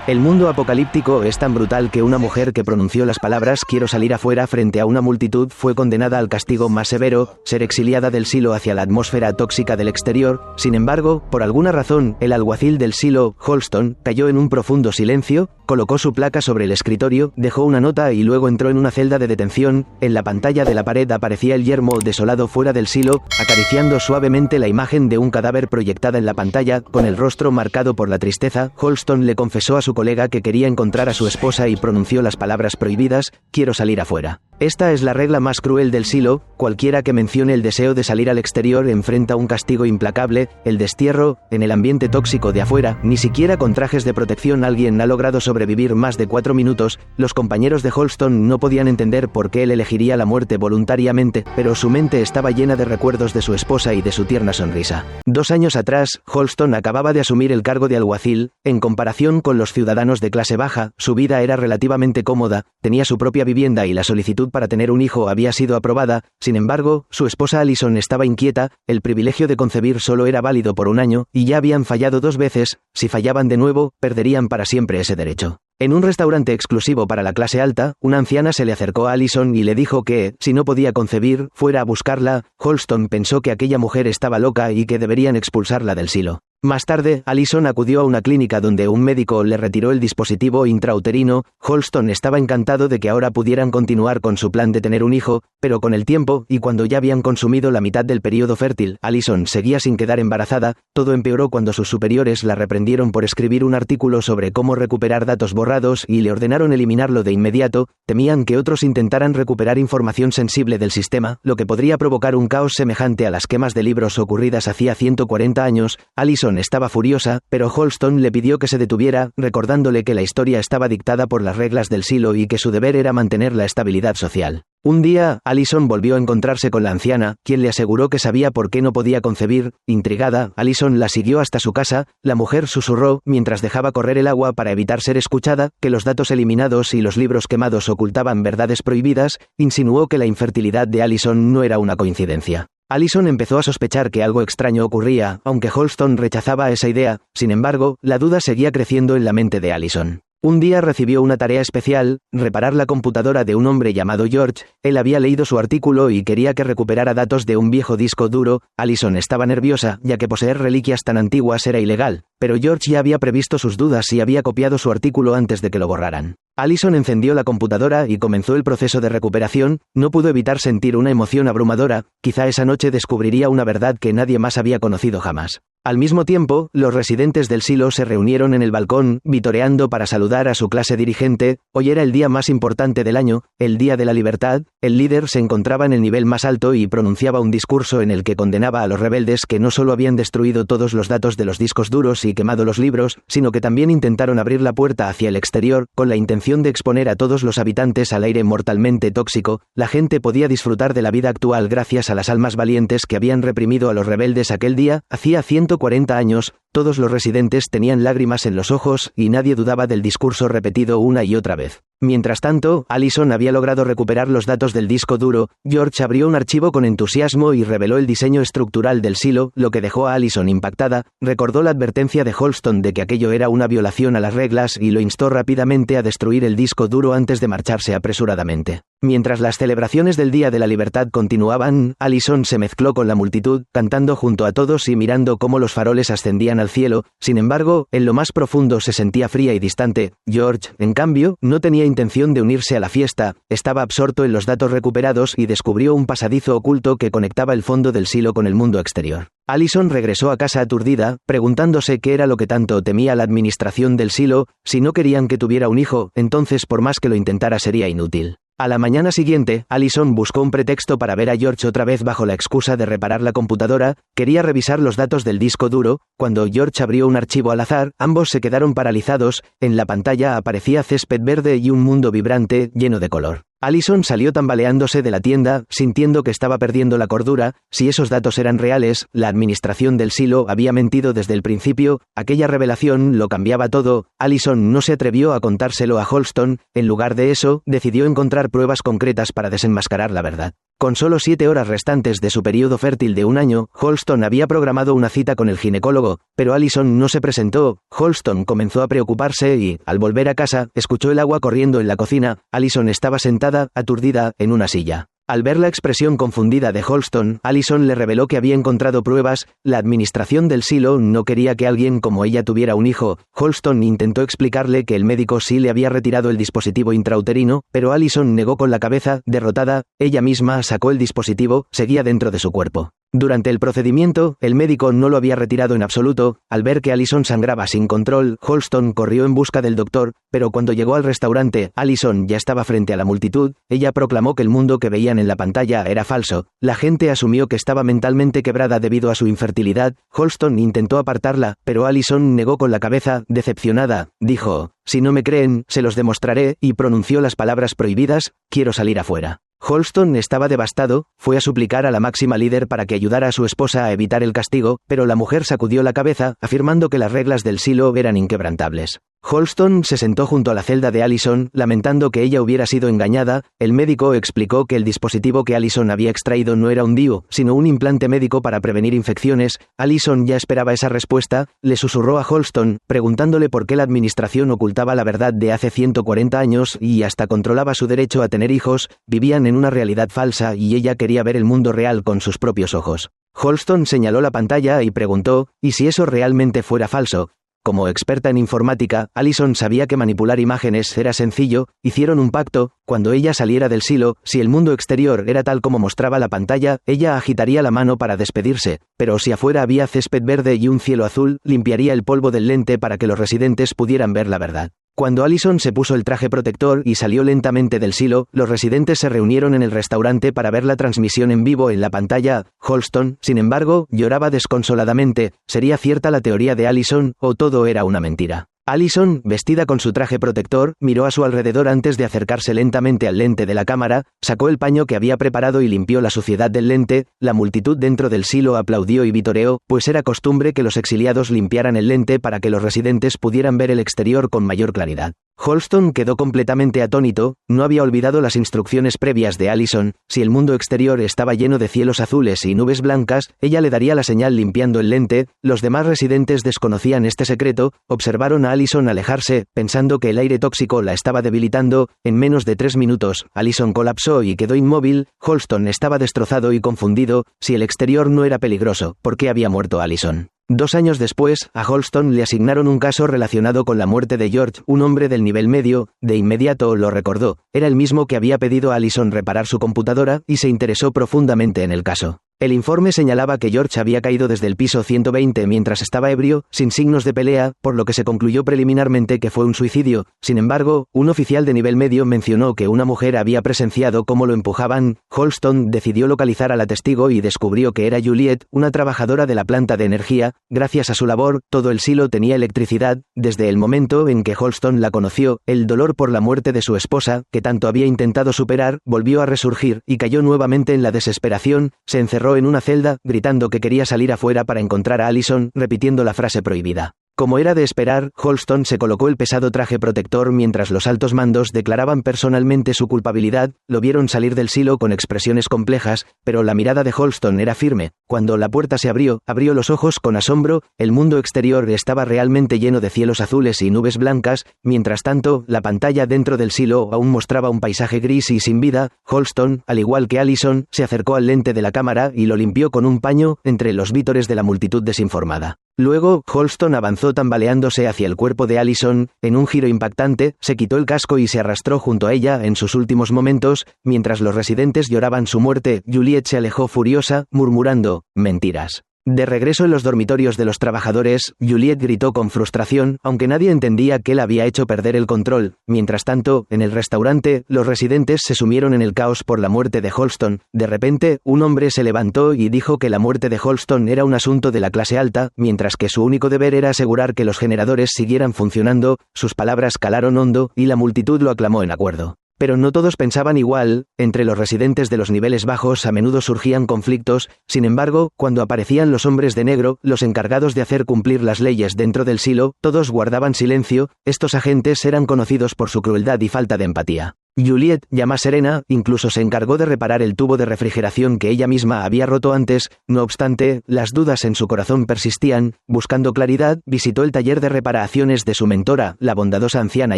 El mundo apocalíptico es tan brutal que una mujer que pronunció las palabras "quiero salir afuera" frente a una multitud fue condenada al castigo más severo, ser exiliada del silo hacia la atmósfera tóxica del exterior. Sin embargo, por alguna razón, el alguacil del silo, Holston, cayó en un profundo silencio, colocó su placa sobre el escritorio, dejó una nota y luego entró en una celda de detención. En la pantalla de la pared aparecía el yermo desolado fuera del silo, acariciando suavemente la imagen de un cadáver proyectada en la pantalla, con el rostro marcado por la tristeza. Holston le confesó a su colega que quería encontrar a su esposa y pronunció las palabras prohibidas: "quiero salir afuera". Esta es la regla más cruel del silo: cualquiera que mencione el deseo de salir al exterior enfrenta un castigo implacable, el destierro. En el ambiente tóxico de afuera, ni siquiera con trajes de protección alguien ha logrado sobrevivir más de 4 minutos. Los compañeros de Holston no podían entender por qué él elegiría la muerte voluntariamente, pero su mente estaba llena de recuerdos de su esposa y de su tierna sonrisa. 2 años atrás, Holston acababa de asumir el cargo de alguacil. En comparación con los ciudadanos de clase baja, su vida era relativamente cómoda, tenía su propia vivienda y la solicitud para tener un hijo había sido aprobada. Sin embargo, su esposa Allison estaba inquieta. El privilegio de concebir solo era válido por 1 año, y ya habían fallado 2 veces. Si fallaban de nuevo, perderían para siempre ese derecho. En un restaurante exclusivo para la clase alta, una anciana se le acercó a Allison y le dijo que, si no podía concebir, fuera a buscarla. Holston pensó que aquella mujer estaba loca y que deberían expulsarla del silo. Más tarde, Allison acudió a una clínica donde un médico le retiró el dispositivo intrauterino. Holston estaba encantado de que ahora pudieran continuar con su plan de tener un hijo, pero con el tiempo, y cuando ya habían consumido la mitad del periodo fértil, Allison seguía sin quedar embarazada. Todo empeoró cuando sus superiores la reprendieron por escribir un artículo sobre cómo recuperar datos borrados y le ordenaron eliminarlo de inmediato. Temían que otros intentaran recuperar información sensible del sistema, lo que podría provocar un caos semejante a las quemas de libros ocurridas hacía 140 años. Allison estaba furiosa, pero Holston le pidió que se detuviera, recordándole que la historia estaba dictada por las reglas del silo y que su deber era mantener la estabilidad social. Un día, Allison volvió a encontrarse con la anciana, quien le aseguró que sabía por qué no podía concebir. Intrigada, Allison la siguió hasta su casa. La mujer susurró, mientras dejaba correr el agua para evitar ser escuchada, que los datos eliminados y los libros quemados ocultaban verdades prohibidas. Insinuó que la infertilidad de Allison no era una coincidencia. Allison empezó a sospechar que algo extraño ocurría, aunque Holston rechazaba esa idea. Sin embargo, la duda seguía creciendo en la mente de Allison. Un día recibió una tarea especial: reparar la computadora de un hombre llamado George. Él había leído su artículo y quería que recuperara datos de un viejo disco duro. Allison estaba nerviosa, ya que poseer reliquias tan antiguas era ilegal, pero George ya había previsto sus dudas y había copiado su artículo antes de que lo borraran. Allison encendió la computadora y comenzó el proceso de recuperación. No pudo evitar sentir una emoción abrumadora. Quizá esa noche descubriría una verdad que nadie más había conocido jamás. Al mismo tiempo, los residentes del silo se reunieron en el balcón, vitoreando para saludar a su clase dirigente. Hoy era el día más importante del año, el Día de la Libertad. El líder se encontraba en el nivel más alto y pronunciaba un discurso en el que condenaba a los rebeldes que no solo habían destruido todos los datos de los discos duros y quemado los libros, sino que también intentaron abrir la puerta hacia el exterior, con la intención de exponer a todos los habitantes al aire mortalmente tóxico. La gente podía disfrutar de la vida actual gracias a las almas valientes que habían reprimido a los rebeldes aquel día. Hacía 140 años, todos los residentes tenían lágrimas en los ojos y nadie dudaba del discurso repetido una y otra vez. Mientras tanto, Allison había logrado recuperar los datos del disco duro. George abrió un archivo con entusiasmo y reveló el diseño estructural del silo, lo que dejó a Allison impactada. Recordó la advertencia de Holston de que aquello era una violación a las reglas y lo instó rápidamente a destruir el disco duro antes de marcharse apresuradamente. Mientras las celebraciones del Día de la Libertad continuaban, Allison se mezcló con la multitud, cantando junto a todos y mirando cómo los faroles ascendían al cielo. Sin embargo, en lo más profundo se sentía fría y distante. George, en cambio, no tenía intención de unirse a la fiesta. Estaba absorto en los datos recuperados y descubrió un pasadizo oculto que conectaba el fondo del silo con el mundo exterior. Allison regresó a casa aturdida, preguntándose qué era lo que tanto temía la administración del silo. Si no querían que tuviera un hijo, entonces por más que lo intentara sería inútil. A la mañana siguiente, Allison buscó un pretexto para ver a George otra vez bajo la excusa de reparar la computadora. Quería revisar los datos del disco duro. Cuando George abrió un archivo al azar, ambos se quedaron paralizados. En la pantalla aparecía césped verde y un mundo vibrante, lleno de color. Allison salió tambaleándose de la tienda, sintiendo que estaba perdiendo la cordura. Si esos datos eran reales, la administración del silo había mentido desde el principio. Aquella revelación lo cambiaba todo. Allison no se atrevió a contárselo a Holston. En lugar de eso, decidió encontrar pruebas concretas para desenmascarar la verdad. Con solo 7 horas restantes de su periodo fértil de un año, Holston había programado una cita con el ginecólogo, pero Allison no se presentó. Holston comenzó a preocuparse y, al volver a casa, escuchó el agua corriendo en la cocina. Allison estaba sentada, aturdida, en una silla. Al ver la expresión confundida de Holston, Allison le reveló que había encontrado pruebas. La administración del silo no quería que alguien como ella tuviera un hijo. Holston intentó explicarle que el médico sí le había retirado el dispositivo intrauterino, pero Allison negó con la cabeza. Derrotada, ella misma sacó el dispositivo, seguía dentro de su cuerpo. Durante el procedimiento, el médico no lo había retirado en absoluto. Al ver que Allison sangraba sin control, Holston corrió en busca del doctor, pero cuando llegó al restaurante, Allison ya estaba frente a la multitud. Ella proclamó que el mundo que veían en la pantalla era falso. La gente asumió que estaba mentalmente quebrada debido a su infertilidad. Holston intentó apartarla, pero Allison negó con la cabeza. Decepcionada, dijo: «Si no me creen, se los demostraré», y pronunció las palabras prohibidas: «Quiero salir afuera». Holston estaba devastado, fue a suplicar a la máxima líder para que ayudara a su esposa a evitar el castigo, pero la mujer sacudió la cabeza, afirmando que las reglas del silo eran inquebrantables. Holston se sentó junto a la celda de Allison, lamentando que ella hubiera sido engañada. El médico explicó que el dispositivo que Allison había extraído no era un DIU, sino un implante médico para prevenir infecciones. Allison ya esperaba esa respuesta. Le susurró a Holston, preguntándole por qué la administración ocultaba la verdad de hace 140 años y hasta controlaba su derecho a tener hijos. Vivían en una realidad falsa y ella quería ver el mundo real con sus propios ojos. Holston señaló la pantalla y preguntó: ¿y si eso realmente fuera falso? Como experta en informática, Allison sabía que manipular imágenes era sencillo. Hicieron un pacto: cuando ella saliera del silo, si el mundo exterior era tal como mostraba la pantalla, ella agitaría la mano para despedirse, pero si afuera había césped verde y un cielo azul, limpiaría el polvo del lente para que los residentes pudieran ver la verdad. Cuando Allison se puso el traje protector y salió lentamente del silo, los residentes se reunieron en el restaurante para ver la transmisión en vivo en la pantalla. Holston, sin embargo, lloraba desconsoladamente. ¿Sería cierta la teoría de Allison, o todo era una mentira? Allison, vestida con su traje protector, miró a su alrededor antes de acercarse lentamente al lente de la cámara, sacó el paño que había preparado y limpió la suciedad del lente. La multitud dentro del silo aplaudió y vitoreó, pues era costumbre que los exiliados limpiaran el lente para que los residentes pudieran ver el exterior con mayor claridad. Holston quedó completamente atónito. No había olvidado las instrucciones previas de Allison. Si el mundo exterior estaba lleno de cielos azules y nubes blancas, ella le daría la señal limpiando el lente. Los demás residentes desconocían este secreto. Observaron a Allison alejarse, pensando que el aire tóxico la estaba debilitando. En menos de 3 minutos, Allison colapsó y quedó inmóvil. Holston estaba destrozado y confundido. Si el exterior no era peligroso, ¿por qué había muerto Allison? 2 años después, a Holston le asignaron un caso relacionado con la muerte de George, un hombre del nivel medio. De inmediato lo recordó. Era el mismo que había pedido a Allison reparar su computadora, y se interesó profundamente en el caso. El informe señalaba que George había caído desde el piso 120 mientras estaba ebrio, sin signos de pelea, por lo que se concluyó preliminarmente que fue un suicidio. Sin embargo, un oficial de nivel medio mencionó que una mujer había presenciado cómo lo empujaban. Holston decidió localizar a la testigo y descubrió que era Juliet, una trabajadora de la planta de energía. Gracias a su labor, todo el silo tenía electricidad. Desde el momento en que Holston la conoció, el dolor por la muerte de su esposa, que tanto había intentado superar, volvió a resurgir, y cayó nuevamente en la desesperación. Se encerró en una celda, gritando que quería salir afuera para encontrar a Allison, repitiendo la frase prohibida. Como era de esperar, Holston se colocó el pesado traje protector mientras los altos mandos declaraban personalmente su culpabilidad. Lo vieron salir del silo con expresiones complejas, pero la mirada de Holston era firme. Cuando la puerta se abrió los ojos con asombro. El mundo exterior estaba realmente lleno de cielos azules y nubes blancas. Mientras tanto, la pantalla dentro del silo aún mostraba un paisaje gris y sin vida. Holston, al igual que Allison, se acercó al lente de la cámara y lo limpió con un paño, entre los vítores de la multitud desinformada. Luego, Holston avanzó tambaleándose hacia el cuerpo de Allison. En un giro impactante, se quitó el casco y se arrastró junto a ella en sus últimos momentos. Mientras los residentes lloraban su muerte, Juliet se alejó furiosa, murmurando: «Mentiras». De regreso en los dormitorios de los trabajadores, Juliet gritó con frustración, aunque nadie entendía qué la había hecho perder el control. Mientras tanto, en el restaurante, los residentes se sumieron en el caos por la muerte de Holston. De repente, un hombre se levantó y dijo que la muerte de Holston era un asunto de la clase alta, mientras que su único deber era asegurar que los generadores siguieran funcionando. Sus palabras calaron hondo, y la multitud lo aclamó en acuerdo. Pero no todos pensaban igual. Entre los residentes de los niveles bajos a menudo surgían conflictos. Sin embargo, cuando aparecían los hombres de negro, los encargados de hacer cumplir las leyes dentro del silo, todos guardaban silencio. Estos agentes eran conocidos por su crueldad y falta de empatía. Juliet, ya más serena, incluso se encargó de reparar el tubo de refrigeración que ella misma había roto antes. No obstante, las dudas en su corazón persistían. Buscando claridad, visitó el taller de reparaciones de su mentora, la bondadosa anciana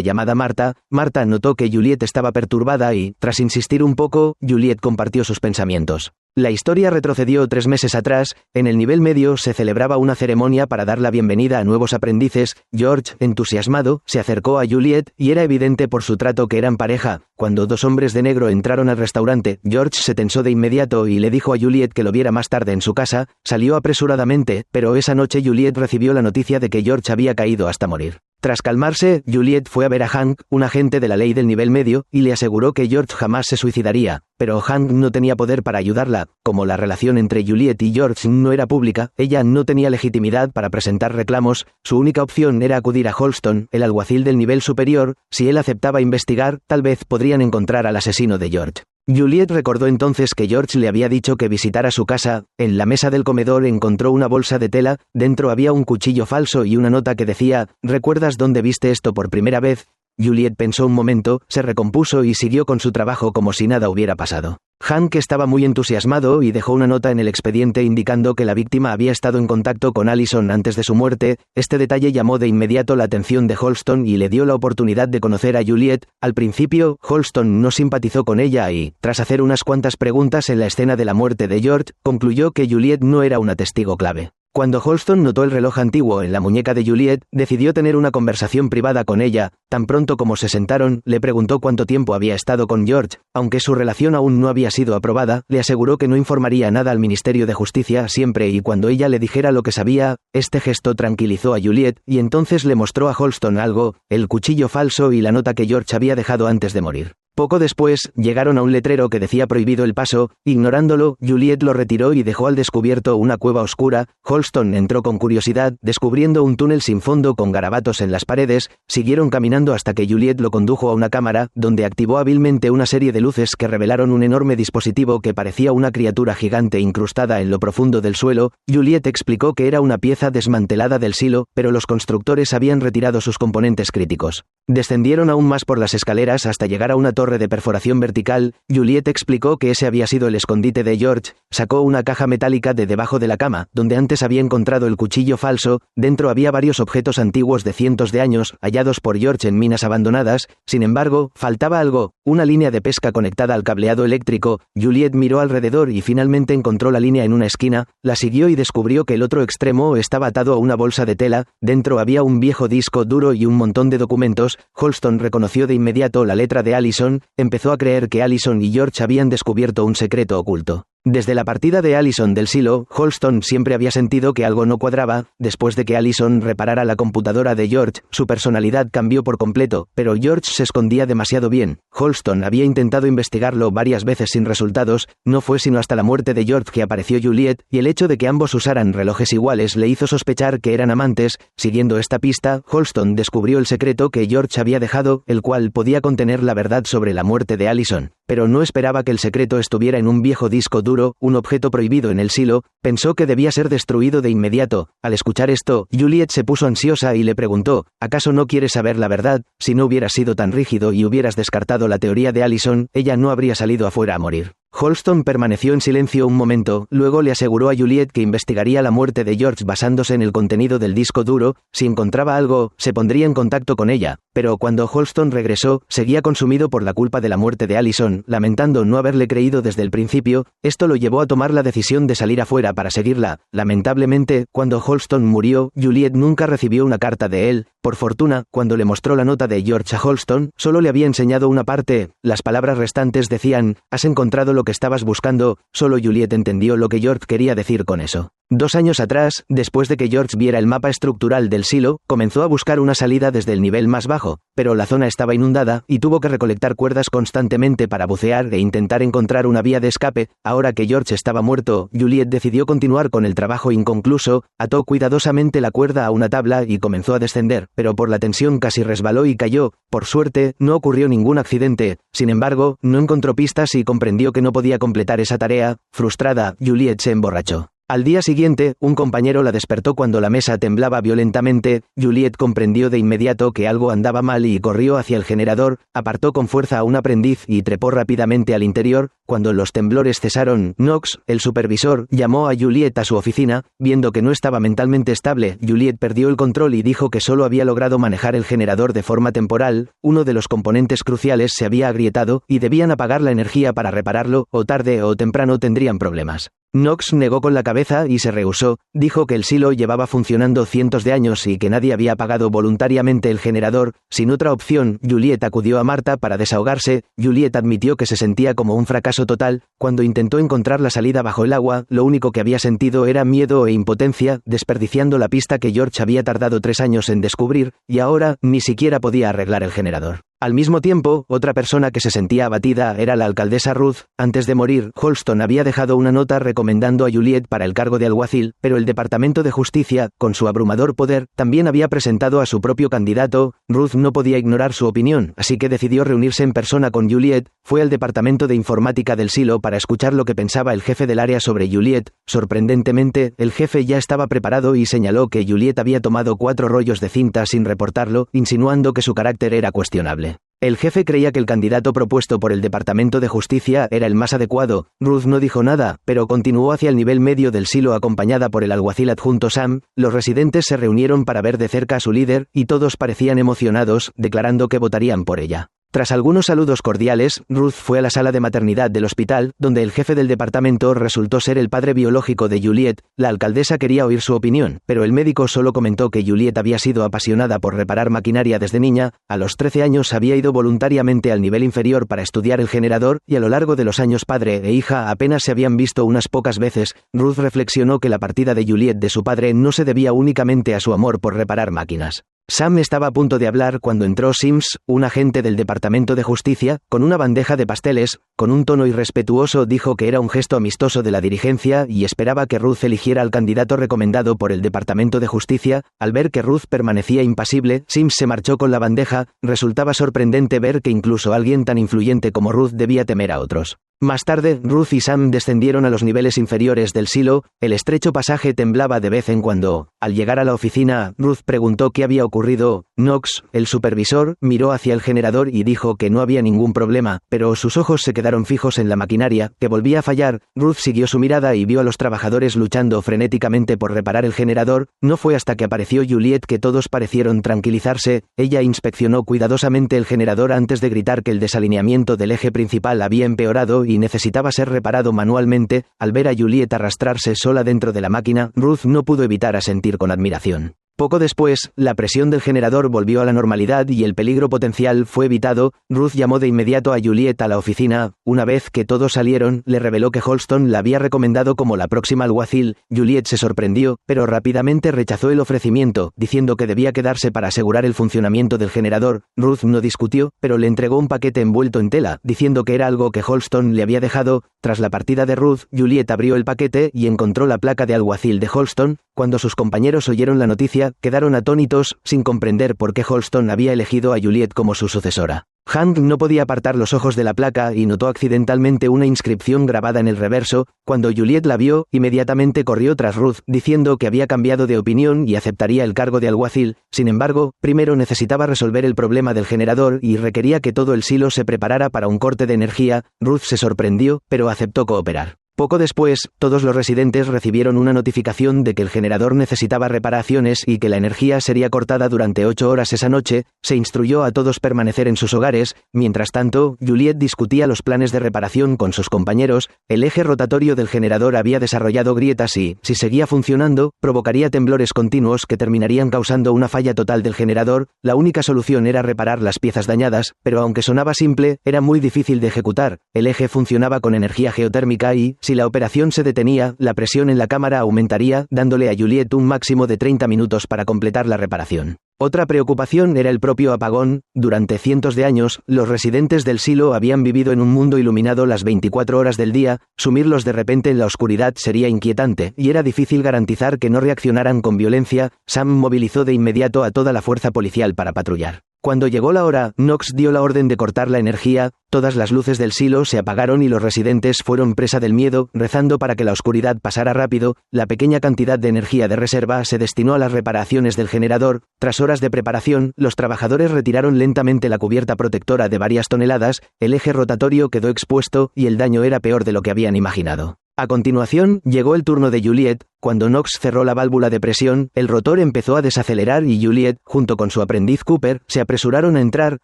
llamada Marta. Marta notó que Juliet estaba perturbada y, tras insistir un poco, Juliet compartió sus pensamientos. La historia retrocedió 3 meses atrás. En el nivel medio se celebraba una ceremonia para dar la bienvenida a nuevos aprendices. George, entusiasmado, se acercó a Juliet, y era evidente por su trato que eran pareja. Cuando 2 hombres de negro entraron al restaurante, George se tensó de inmediato y le dijo a Juliet que lo viera más tarde en su casa. Salió apresuradamente, pero esa noche Juliet recibió la noticia de que George había caído hasta morir. Tras calmarse, Juliet fue a ver a Hank, un agente de la ley del nivel medio, y le aseguró que George jamás se suicidaría, pero Hank no tenía poder para ayudarla. Como la relación entre Juliet y George no era pública, ella no tenía legitimidad para presentar reclamos. Su única opción era acudir a Holston, el alguacil del nivel superior. Si él aceptaba investigar, tal vez podrían encontrar al asesino de George. Juliet recordó entonces que George le había dicho que visitara su casa. En la mesa del comedor encontró una bolsa de tela. Dentro había un cuchillo falso y una nota que decía: ¿recuerdas dónde viste esto por primera vez? Juliet pensó un momento, se recompuso y siguió con su trabajo como si nada hubiera pasado. Hank estaba muy entusiasmado y dejó una nota en el expediente indicando que la víctima había estado en contacto con Allison antes de su muerte. Este detalle llamó de inmediato la atención de Holston y le dio la oportunidad de conocer a Juliet. Al principio, Holston no simpatizó con ella y, tras hacer unas cuantas preguntas en la escena de la muerte de George, concluyó que Juliet no era una testigo clave. Cuando Holston notó el reloj antiguo en la muñeca de Juliet, decidió tener una conversación privada con ella. Tan pronto como se sentaron, le preguntó cuánto tiempo había estado con George. Aunque su relación aún no había sido aprobada, le aseguró que no informaría nada al Ministerio de Justicia siempre y cuando ella le dijera lo que sabía. Este gesto tranquilizó a Juliet, y entonces le mostró a Holston algo: el cuchillo falso y la nota que George había dejado antes de morir. Poco después, llegaron a un letrero que decía prohibido el paso. Ignorándolo, Juliet lo retiró y dejó al descubierto una cueva oscura. Holston entró con curiosidad, descubriendo un túnel sin fondo con garabatos en las paredes. Siguieron caminando hasta que Juliet lo condujo a una cámara, donde activó hábilmente una serie de luces que revelaron un enorme dispositivo que parecía una criatura gigante incrustada en lo profundo del suelo. Juliet explicó que era una pieza desmantelada del silo, pero los constructores habían retirado sus componentes críticos. Descendieron aún más por las escaleras hasta llegar a una torre de perforación vertical. Juliet explicó que ese había sido el escondite de George. Sacó una caja metálica de debajo de la cama, donde antes había encontrado el cuchillo falso. Dentro había varios objetos antiguos de cientos de años, hallados por George en minas abandonadas. Sin embargo, faltaba algo: una línea de pesca conectada al cableado eléctrico. Juliet miró alrededor y finalmente encontró la línea en una esquina. La siguió y descubrió que el otro extremo estaba atado a una bolsa de tela. Dentro había un viejo disco duro y un montón de documentos. Holston reconoció de inmediato la letra de Allison. Empezó a creer que Allison y George habían descubierto un secreto oculto. Desde la partida de Allison del silo, Holston siempre había sentido que algo no cuadraba. Después de que Allison reparara la computadora de George, su personalidad cambió por completo, pero George se escondía demasiado bien. Holston había intentado investigarlo varias veces sin resultados. No fue sino hasta la muerte de George que apareció Juliet, y el hecho de que ambos usaran relojes iguales le hizo sospechar que eran amantes. Siguiendo esta pista, Holston descubrió el secreto que George había dejado, el cual podía contener la verdad sobre la muerte de Allison. Pero no esperaba que el secreto estuviera en un viejo disco duro, un objeto prohibido en el silo. Pensó que debía ser destruido de inmediato. Al escuchar esto, Juliet se puso ansiosa y le preguntó: ¿acaso no quieres saber la verdad? Si no hubieras sido tan rígido y hubieras descartado la teoría de Allison, ella no habría salido afuera a morir. Holston permaneció en silencio un momento, luego le aseguró a Juliet que investigaría la muerte de George basándose en el contenido del disco duro. Si encontraba algo, se pondría en contacto con ella. Pero cuando Holston regresó, seguía consumido por la culpa de la muerte de Allison, lamentando no haberle creído desde el principio. Esto lo llevó a tomar la decisión de salir afuera para seguirla. Lamentablemente, cuando Holston murió, Juliet nunca recibió una carta de él. Por fortuna, cuando le mostró la nota de George a Holston, solo le había enseñado una parte. Las palabras restantes decían: «Has encontrado lo que estabas buscando». Solo Juliet entendió lo que George quería decir con eso. 2 años atrás, después de que George viera el mapa estructural del silo, comenzó a buscar una salida desde el nivel más bajo, pero la zona estaba inundada y tuvo que recolectar cuerdas constantemente para bucear e intentar encontrar una vía de escape. Ahora que George estaba muerto, Juliet decidió continuar con el trabajo inconcluso. Ató cuidadosamente la cuerda a una tabla y comenzó a descender, pero por la tensión casi resbaló y cayó. Por suerte, no ocurrió ningún accidente. Sin embargo, no encontró pistas y comprendió que no podía completar esa tarea. Frustrada, Juliet se emborrachó. Al día siguiente, un compañero la despertó cuando la mesa temblaba violentamente. Juliet comprendió de inmediato que algo andaba mal y corrió hacia el generador, apartó con fuerza a un aprendiz y trepó rápidamente al interior. Cuando los temblores cesaron, Knox, el supervisor, llamó a Juliet a su oficina. Viendo que no estaba mentalmente estable, Juliet perdió el control y dijo que solo había logrado manejar el generador de forma temporal. Uno de los componentes cruciales se había agrietado y debían apagar la energía para repararlo, o tarde o temprano tendrían problemas. Knox negó con la cabeza y se rehusó, dijo que el silo llevaba funcionando cientos de años y que nadie había apagado voluntariamente el generador. Sin otra opción, Juliet acudió a Marta para desahogarse. Juliet admitió que se sentía como un fracaso total. Cuando intentó encontrar la salida bajo el agua, lo único que había sentido era miedo e impotencia, desperdiciando la pista que George había tardado 3 años en descubrir, y ahora ni siquiera podía arreglar el generador. Al mismo tiempo, otra persona que se sentía abatida era la alcaldesa Ruth. Antes de morir, Holston había dejado una nota recomendando a Juliet para el cargo de alguacil, pero el Departamento de Justicia, con su abrumador poder, también había presentado a su propio candidato. Ruth no podía ignorar su opinión, así que decidió reunirse en persona con Juliet. Fue al Departamento de Informática del silo para escuchar lo que pensaba el jefe del área sobre Juliet. Sorprendentemente, el jefe ya estaba preparado y señaló que Juliet había tomado 4 rollos de cinta sin reportarlo, insinuando que su carácter era cuestionable. El jefe creía que el candidato propuesto por el Departamento de Justicia era el más adecuado. Ruth no dijo nada, pero continuó hacia el nivel medio del silo acompañada por el alguacil adjunto Sam. Los residentes se reunieron para ver de cerca a su líder, y todos parecían emocionados, declarando que votarían por ella. Tras algunos saludos cordiales, Ruth fue a la sala de maternidad del hospital, donde el jefe del departamento resultó ser el padre biológico de Juliet. La alcaldesa quería oír su opinión, pero el médico solo comentó que Juliet había sido apasionada por reparar maquinaria desde niña. A los 13 años había ido voluntariamente al nivel inferior para estudiar el generador, y a lo largo de los años padre e hija apenas se habían visto unas pocas veces. Ruth reflexionó que la partida de Juliet de su padre no se debía únicamente a su amor por reparar máquinas. Sam estaba a punto de hablar cuando entró Sims, un agente del Departamento de Justicia, con una bandeja de pasteles. Con un tono irrespetuoso dijo que era un gesto amistoso de la dirigencia y esperaba que Ruth eligiera al candidato recomendado por el Departamento de Justicia. Al ver que Ruth permanecía impasible, Sims se marchó con la bandeja. Resultaba sorprendente ver que incluso alguien tan influyente como Ruth debía temer a otros. Más tarde, Ruth y Sam descendieron a los niveles inferiores del silo. El estrecho pasaje temblaba de vez en cuando. Al llegar a la oficina, Ruth preguntó qué había ocurrido. Knox, el supervisor, miró hacia el generador y dijo que no había ningún problema, pero sus ojos se quedaron fijos en la maquinaria, que volvía a fallar. Ruth siguió su mirada y vio a los trabajadores luchando frenéticamente por reparar el generador. No fue hasta que apareció Juliet que todos parecieron tranquilizarse. Ella inspeccionó cuidadosamente el generador antes de gritar que el desalineamiento del eje principal había empeorado y necesitaba ser reparado manualmente. Al ver a Juliet arrastrarse sola dentro de la máquina, Ruth no pudo evitar asentir con admiración. Poco después, la presión del generador volvió a la normalidad y el peligro potencial fue evitado. Ruth llamó de inmediato a Juliet a la oficina. Una vez que todos salieron, le reveló que Holston la había recomendado como la próxima alguacil. Juliet se sorprendió, pero rápidamente rechazó el ofrecimiento, diciendo que debía quedarse para asegurar el funcionamiento del generador. Ruth no discutió, pero le entregó un paquete envuelto en tela, diciendo que era algo que Holston le había dejado. Tras la partida de Ruth, Juliet abrió el paquete y encontró la placa de alguacil de Holston. Cuando sus compañeros oyeron la noticia, quedaron atónitos, sin comprender por qué Holston había elegido a Juliet como su sucesora. Hank no podía apartar los ojos de la placa y notó accidentalmente una inscripción grabada en el reverso. Cuando Juliet la vio, inmediatamente corrió tras Ruth, diciendo que había cambiado de opinión y aceptaría el cargo de alguacil. Sin embargo, primero necesitaba resolver el problema del generador y requería que todo el silo se preparara para un corte de energía. Ruth se sorprendió, pero aceptó cooperar. Poco después, todos los residentes recibieron una notificación de que el generador necesitaba reparaciones y que la energía sería cortada durante 8 horas esa noche. Se instruyó a todos permanecer en sus hogares. Mientras tanto, Juliet discutía los planes de reparación con sus compañeros. El eje rotatorio del generador había desarrollado grietas y, si seguía funcionando, provocaría temblores continuos que terminarían causando una falla total del generador. La única solución era reparar las piezas dañadas, pero aunque sonaba simple, era muy difícil de ejecutar. El eje funcionaba con energía geotérmica y, si la operación se detenía, la presión en la cámara aumentaría, dándole a Juliet un máximo de 30 minutos para completar la reparación. Otra preocupación era el propio apagón. Durante cientos de años, los residentes del silo habían vivido en un mundo iluminado las 24 horas del día. Sumirlos de repente en la oscuridad sería inquietante, y era difícil garantizar que no reaccionaran con violencia. Sam movilizó de inmediato a toda la fuerza policial para patrullar. Cuando llegó la hora, Knox dio la orden de cortar la energía. Todas las luces del silo se apagaron y los residentes fueron presa del miedo, rezando para que la oscuridad pasara rápido. La pequeña cantidad de energía de reserva se destinó a las reparaciones del generador. Tras horas de preparación, los trabajadores retiraron lentamente la cubierta protectora de varias toneladas, el eje rotatorio quedó expuesto y el daño era peor de lo que habían imaginado. A continuación, llegó el turno de Juliet. Cuando Knox cerró la válvula de presión, el rotor empezó a desacelerar y Juliet, junto con su aprendiz Cooper, se apresuraron a entrar.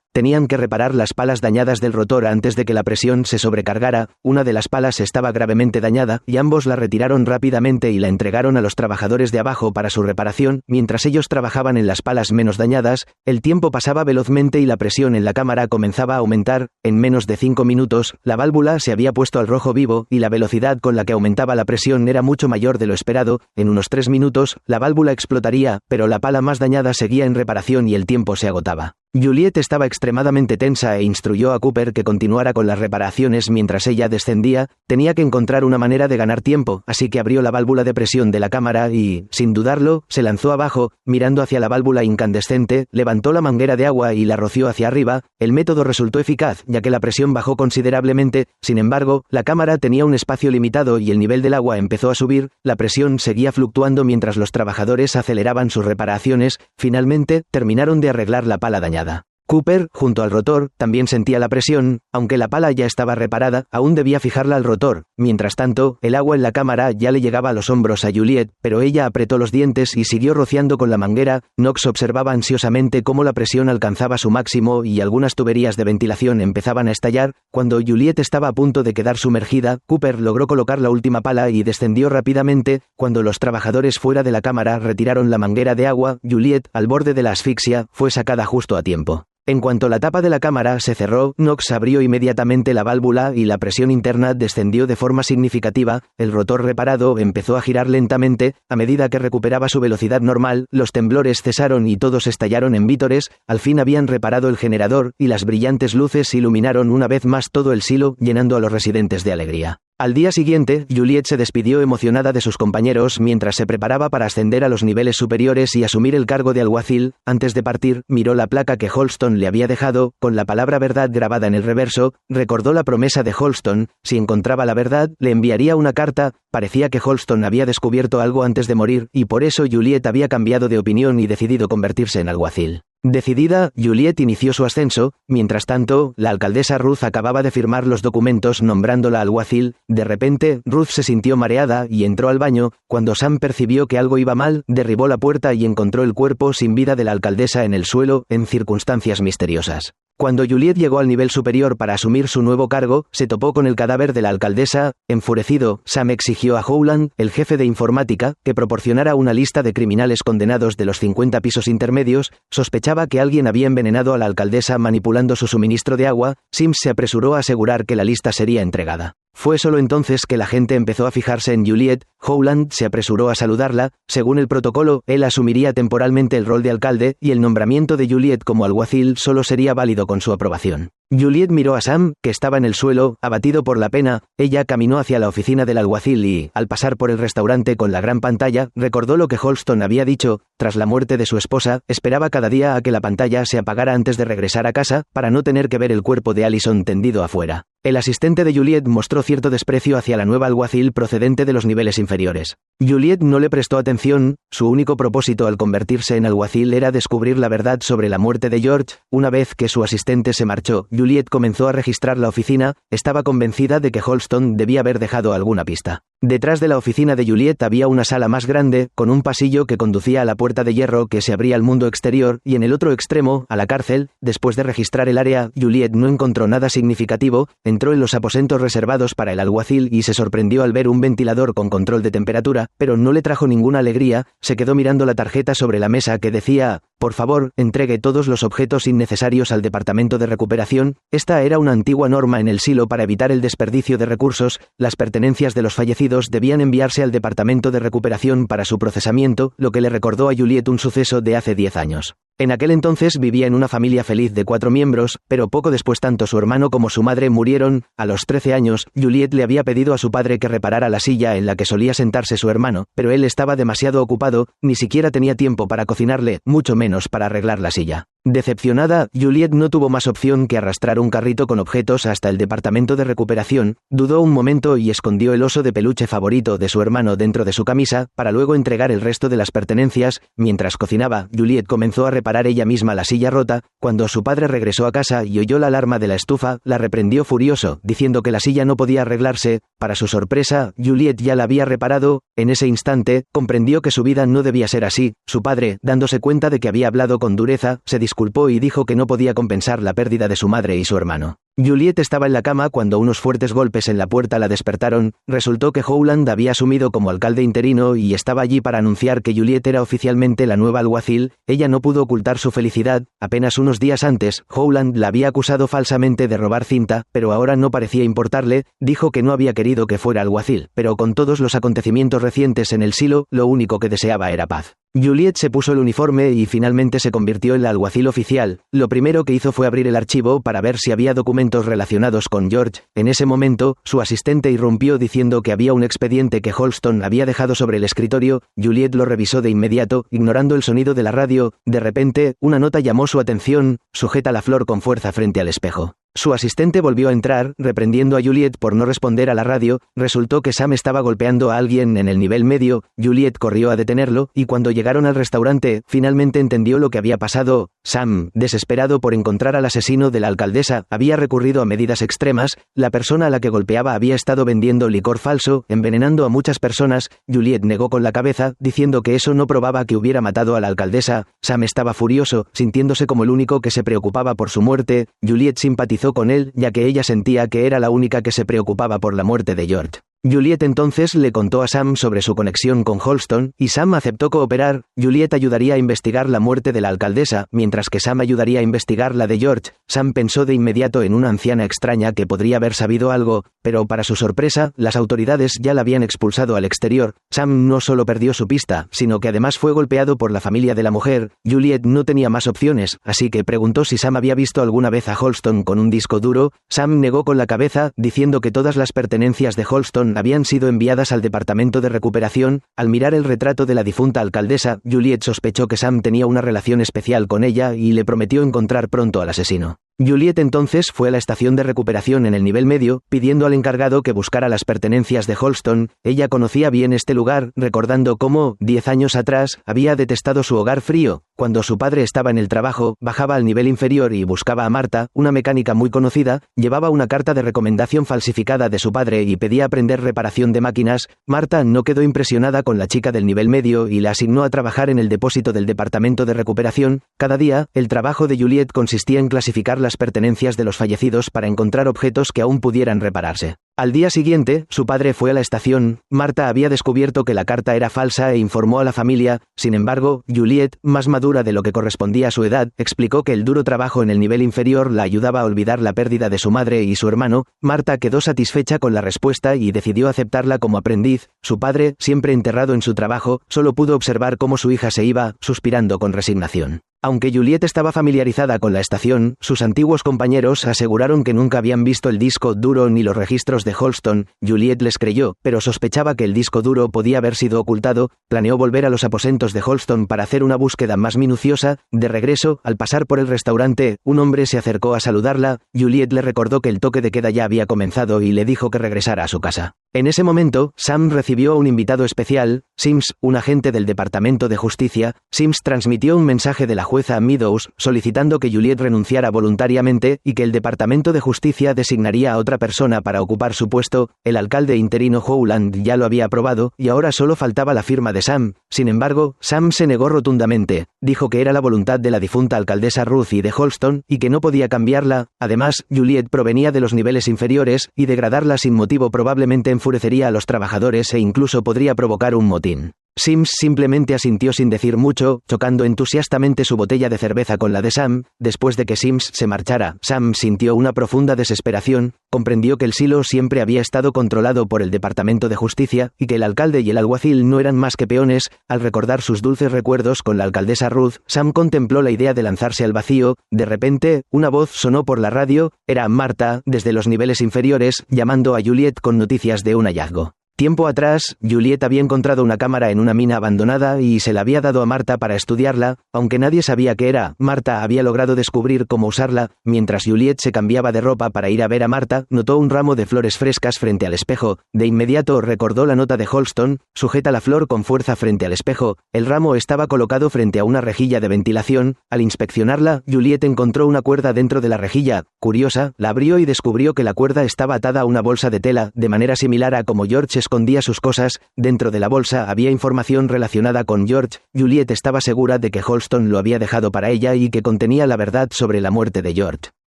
Tenían que reparar las palas dañadas del rotor antes de que la presión se sobrecargara. Una de las palas estaba gravemente dañada, y ambos la retiraron rápidamente y la entregaron a los trabajadores de abajo para su reparación. Mientras ellos trabajaban en las palas menos dañadas, el tiempo pasaba velozmente y la presión en la cámara comenzaba a aumentar. En menos de 5 minutos, la válvula se había puesto al rojo vivo, y la velocidad con la que aumentaba la presión era mucho mayor de lo esperado. En unos 3 minutos, la válvula explotaría, pero la pala más dañada seguía en reparación y el tiempo se agotaba. Juliet estaba extremadamente tensa e instruyó a Cooper que continuara con las reparaciones mientras ella descendía. Tenía que encontrar una manera de ganar tiempo, así que abrió la válvula de presión de la cámara y, sin dudarlo, se lanzó abajo, mirando hacia la válvula incandescente, levantó la manguera de agua y la roció hacia arriba. El método resultó eficaz, ya que la presión bajó considerablemente. Sin embargo, la cámara tenía un espacio limitado y el nivel del agua empezó a subir. La presión seguía fluctuando mientras los trabajadores aceleraban sus reparaciones. Finalmente, terminaron de arreglar la pala dañada. Cooper, junto al rotor, también sentía la presión. Aunque la pala ya estaba reparada, aún debía fijarla al rotor. Mientras tanto, el agua en la cámara ya le llegaba a los hombros a Juliet, pero ella apretó los dientes y siguió rociando con la manguera. Knox observaba ansiosamente cómo la presión alcanzaba su máximo y algunas tuberías de ventilación empezaban a estallar. Cuando Juliet estaba a punto de quedar sumergida, Cooper logró colocar la última pala y descendió rápidamente. Cuando los trabajadores fuera de la cámara retiraron la manguera de agua, Juliet, al borde de la asfixia, fue sacada justo a tiempo. En cuanto la tapa de la cámara se cerró, Knox abrió inmediatamente la válvula y la presión interna descendió de forma significativa. El rotor reparado empezó a girar lentamente. A medida que recuperaba su velocidad normal, los temblores cesaron y todos estallaron en vítores. Al fin habían reparado el generador, y las brillantes luces iluminaron una vez más todo el silo, llenando a los residentes de alegría. Al día siguiente, Juliet se despidió emocionada de sus compañeros mientras se preparaba para ascender a los niveles superiores y asumir el cargo de alguacil. Antes de partir, miró la placa que Holston le había dejado, con la palabra verdad grabada en el reverso. Recordó la promesa de Holston: si encontraba la verdad, le enviaría una carta. Parecía que Holston había descubierto algo antes de morir, y por eso Juliet había cambiado de opinión y decidido convertirse en alguacil. Decidida, Juliet inició su ascenso. Mientras tanto, la alcaldesa Ruth acababa de firmar los documentos nombrándola alguacil. De repente, Ruth se sintió mareada y entró al baño. Cuando Sam percibió que algo iba mal, derribó la puerta y encontró el cuerpo sin vida de la alcaldesa en el suelo, en circunstancias misteriosas. Cuando Juliet llegó al nivel superior para asumir su nuevo cargo, se topó con el cadáver de la alcaldesa. Enfurecido, Sam exigió a Howland, el jefe de informática, que proporcionara una lista de criminales condenados de los 50 pisos intermedios. Sospechaba que alguien había envenenado a la alcaldesa manipulando su suministro de agua. Sims se apresuró a asegurar que la lista sería entregada. Fue solo entonces que la gente empezó a fijarse en Juliet. Howland se apresuró a saludarla. Según el protocolo, él asumiría temporalmente el rol de alcalde, y el nombramiento de Juliet como alguacil solo sería válido con su aprobación. Juliet miró a Sam, que estaba en el suelo, abatido por la pena. Ella caminó hacia la oficina del alguacil y, al pasar por el restaurante con la gran pantalla, recordó lo que Holston había dicho. Tras la muerte de su esposa, esperaba cada día a que la pantalla se apagara antes de regresar a casa, para no tener que ver el cuerpo de Allison tendido afuera. El asistente de Juliet mostró cierto desprecio hacia la nueva alguacil procedente de los niveles inferiores. Juliet no le prestó atención. Su único propósito al convertirse en alguacil era descubrir la verdad sobre la muerte de George. Una vez que su asistente se marchó, Juliet comenzó a registrar la oficina. Estaba convencida de que Holston debía haber dejado alguna pista. Detrás de la oficina de Juliet había una sala más grande, con un pasillo que conducía a la puerta de hierro que se abría al mundo exterior, y en el otro extremo, a la cárcel. Después de registrar el área, Juliet no encontró nada significativo. Entró en los aposentos reservados para el alguacil y se sorprendió al ver un ventilador con control de temperatura, pero no le trajo ninguna alegría. Se quedó mirando la tarjeta sobre la mesa que decía: por favor, entregue todos los objetos innecesarios al departamento de recuperación. Esta era una antigua norma en el silo para evitar el desperdicio de recursos. Las pertenencias de los fallecidos debían enviarse al departamento de recuperación para su procesamiento, lo que le recordó a Juliet un suceso de hace 10 años. En aquel entonces vivía en una familia feliz de 4 miembros, pero poco después tanto su hermano como su madre murieron. A los 13 años, Juliette le había pedido a su padre que reparara la silla en la que solía sentarse su hermano, pero él estaba demasiado ocupado, ni siquiera tenía tiempo para cocinarle, mucho menos para arreglar la silla. Decepcionada, Juliette no tuvo más opción que arrastrar un carrito con objetos hasta el departamento de recuperación, dudó un momento y escondió el oso de peluche favorito de su hermano dentro de su camisa, para luego entregar el resto de las pertenencias. Mientras cocinaba, Juliette comenzó a reparar ella misma la silla rota. Cuando su padre regresó a casa y oyó la alarma de la estufa, la reprendió furioso, diciendo que la silla no podía arreglarse. Para su sorpresa, Juliette ya la había reparado. En ese instante, comprendió que su vida no debía ser así. Su padre, dándose cuenta de que había hablado con dureza, se disculpó y dijo que no podía compensar la pérdida de su madre y su hermano. Juliette estaba en la cama cuando unos fuertes golpes en la puerta la despertaron. Resultó que Howland había asumido como alcalde interino y estaba allí para anunciar que Juliette era oficialmente la nueva alguacil. Ella no pudo ocultar su felicidad. Apenas unos días antes, Howland la había acusado falsamente de robar cinta, pero ahora no parecía importarle. Dijo que no había querido que fuera alguacil, pero con todos los acontecimientos recientes en el silo, lo único que deseaba era paz. Juliette se puso el uniforme y finalmente se convirtió en la alguacil oficial. Lo primero que hizo fue abrir el archivo para ver si había documentos relacionados con George. En ese momento, su asistente irrumpió diciendo que había un expediente que Holston había dejado sobre el escritorio. Juliette lo revisó de inmediato, ignorando el sonido de la radio. De repente, una nota llamó su atención: sujeta la flor con fuerza frente al espejo. Su asistente volvió a entrar, reprendiendo a Juliette por no responder a la radio. Resultó que Sam estaba golpeando a alguien en el nivel medio. Juliette corrió a detenerlo, y cuando llegaron al restaurante, finalmente entendió lo que había pasado. Sam, desesperado por encontrar al asesino de la alcaldesa, había recurrido a medidas extremas. La persona a la que golpeaba había estado vendiendo licor falso, envenenando a muchas personas. Juliette negó con la cabeza, diciendo que eso no probaba que hubiera matado a la alcaldesa. Sam estaba furioso, sintiéndose como el único que se preocupaba por su muerte. Juliette simpatizó con él, ya que ella sentía que era la única que se preocupaba por la muerte de George. Juliette entonces le contó a Sam sobre su conexión con Holston, y Sam aceptó cooperar. Juliette ayudaría a investigar la muerte de la alcaldesa, mientras que Sam ayudaría a investigar la de George. Sam pensó de inmediato en una anciana extraña que podría haber sabido algo, pero para su sorpresa, las autoridades ya la habían expulsado al exterior. Sam no solo perdió su pista, sino que además fue golpeado por la familia de la mujer. Juliette no tenía más opciones, así que preguntó si Sam había visto alguna vez a Holston con un disco duro. Sam negó con la cabeza, diciendo que todas las pertenencias de Holston habían sido enviadas al departamento de recuperación. Al mirar el retrato de la difunta alcaldesa, Juliette sospechó que Sam tenía una relación especial con ella y le prometió encontrar pronto al asesino. Juliette entonces fue a la estación de recuperación en el nivel medio, pidiendo al encargado que buscara las pertenencias de Holston. Ella conocía bien este lugar, recordando cómo, 10 años atrás, había detestado su hogar frío. Cuando su padre estaba en el trabajo, bajaba al nivel inferior y buscaba a Marta, una mecánica muy conocida. Llevaba una carta de recomendación falsificada de su padre y pedía aprender reparación de máquinas. Marta no quedó impresionada con la chica del nivel medio y la asignó a trabajar en el depósito del departamento de recuperación. Cada día, el trabajo de Juliette consistía en clasificar las pertenencias de los fallecidos para encontrar objetos que aún pudieran repararse. Al día siguiente, su padre fue a la estación. Marta había descubierto que la carta era falsa e informó a la familia. Sin embargo, Juliette, más madura de lo que correspondía a su edad, explicó que el duro trabajo en el nivel inferior la ayudaba a olvidar la pérdida de su madre y su hermano. Marta quedó satisfecha con la respuesta y decidió aceptarla como aprendiz. Su padre, siempre enterrado en su trabajo, solo pudo observar cómo su hija se iba, suspirando con resignación. Aunque Juliette estaba familiarizada con la estación, sus antiguos compañeros aseguraron que nunca habían visto el disco duro ni los registros de Holston. Juliette les creyó, pero sospechaba que el disco duro podía haber sido ocultado. Planeó volver a los aposentos de Holston para hacer una búsqueda más minuciosa. De regreso, al pasar por el restaurante, un hombre se acercó a saludarla. Juliette le recordó que el toque de queda ya había comenzado y le dijo que regresara a su casa. En ese momento, Sam recibió a un invitado especial, Sims, un agente del Departamento de Justicia. Sims transmitió un mensaje de la jueza Meadows solicitando que Juliette renunciara voluntariamente y que el Departamento de Justicia designaría a otra persona para ocupar su puesto. El alcalde interino Howland ya lo había aprobado y ahora solo faltaba la firma de Sam. Sin embargo, Sam se negó rotundamente. Dijo que era la voluntad de la difunta alcaldesa Ruth y de Holston y que no podía cambiarla. Además, Juliette provenía de los niveles inferiores y degradarla sin motivo probablemente enfurecería a los trabajadores e incluso podría provocar un motín. Sims simplemente asintió sin decir mucho, chocando entusiastamente su botella de cerveza con la de Sam. Después de que Sims se marchara, Sam sintió una profunda desesperación, comprendió que el silo siempre había estado controlado por el Departamento de Justicia, y que el alcalde y el alguacil no eran más que peones. Al recordar sus dulces recuerdos con la alcaldesa Ruth, Sam contempló la idea de lanzarse al vacío. De repente, una voz sonó por la radio, era Marta, desde los niveles inferiores, llamando a Juliet con noticias de un hallazgo. Tiempo atrás, Juliet había encontrado una cámara en una mina abandonada y se la había dado a Marta para estudiarla, aunque nadie sabía qué era. Marta había logrado descubrir cómo usarla. Mientras Juliet se cambiaba de ropa para ir a ver a Marta, notó un ramo de flores frescas frente al espejo. De inmediato recordó la nota de Holston: sujeta la flor con fuerza frente al espejo. El ramo estaba colocado frente a una rejilla de ventilación. Al inspeccionarla, Juliet encontró una cuerda dentro de la rejilla. Curiosa, la abrió y descubrió que la cuerda estaba atada a una bolsa de tela, de manera similar a como George escondía sus cosas. Dentro de la bolsa había información relacionada con George. Juliet estaba segura de que Holston lo había dejado para ella y que contenía la verdad sobre la muerte de George.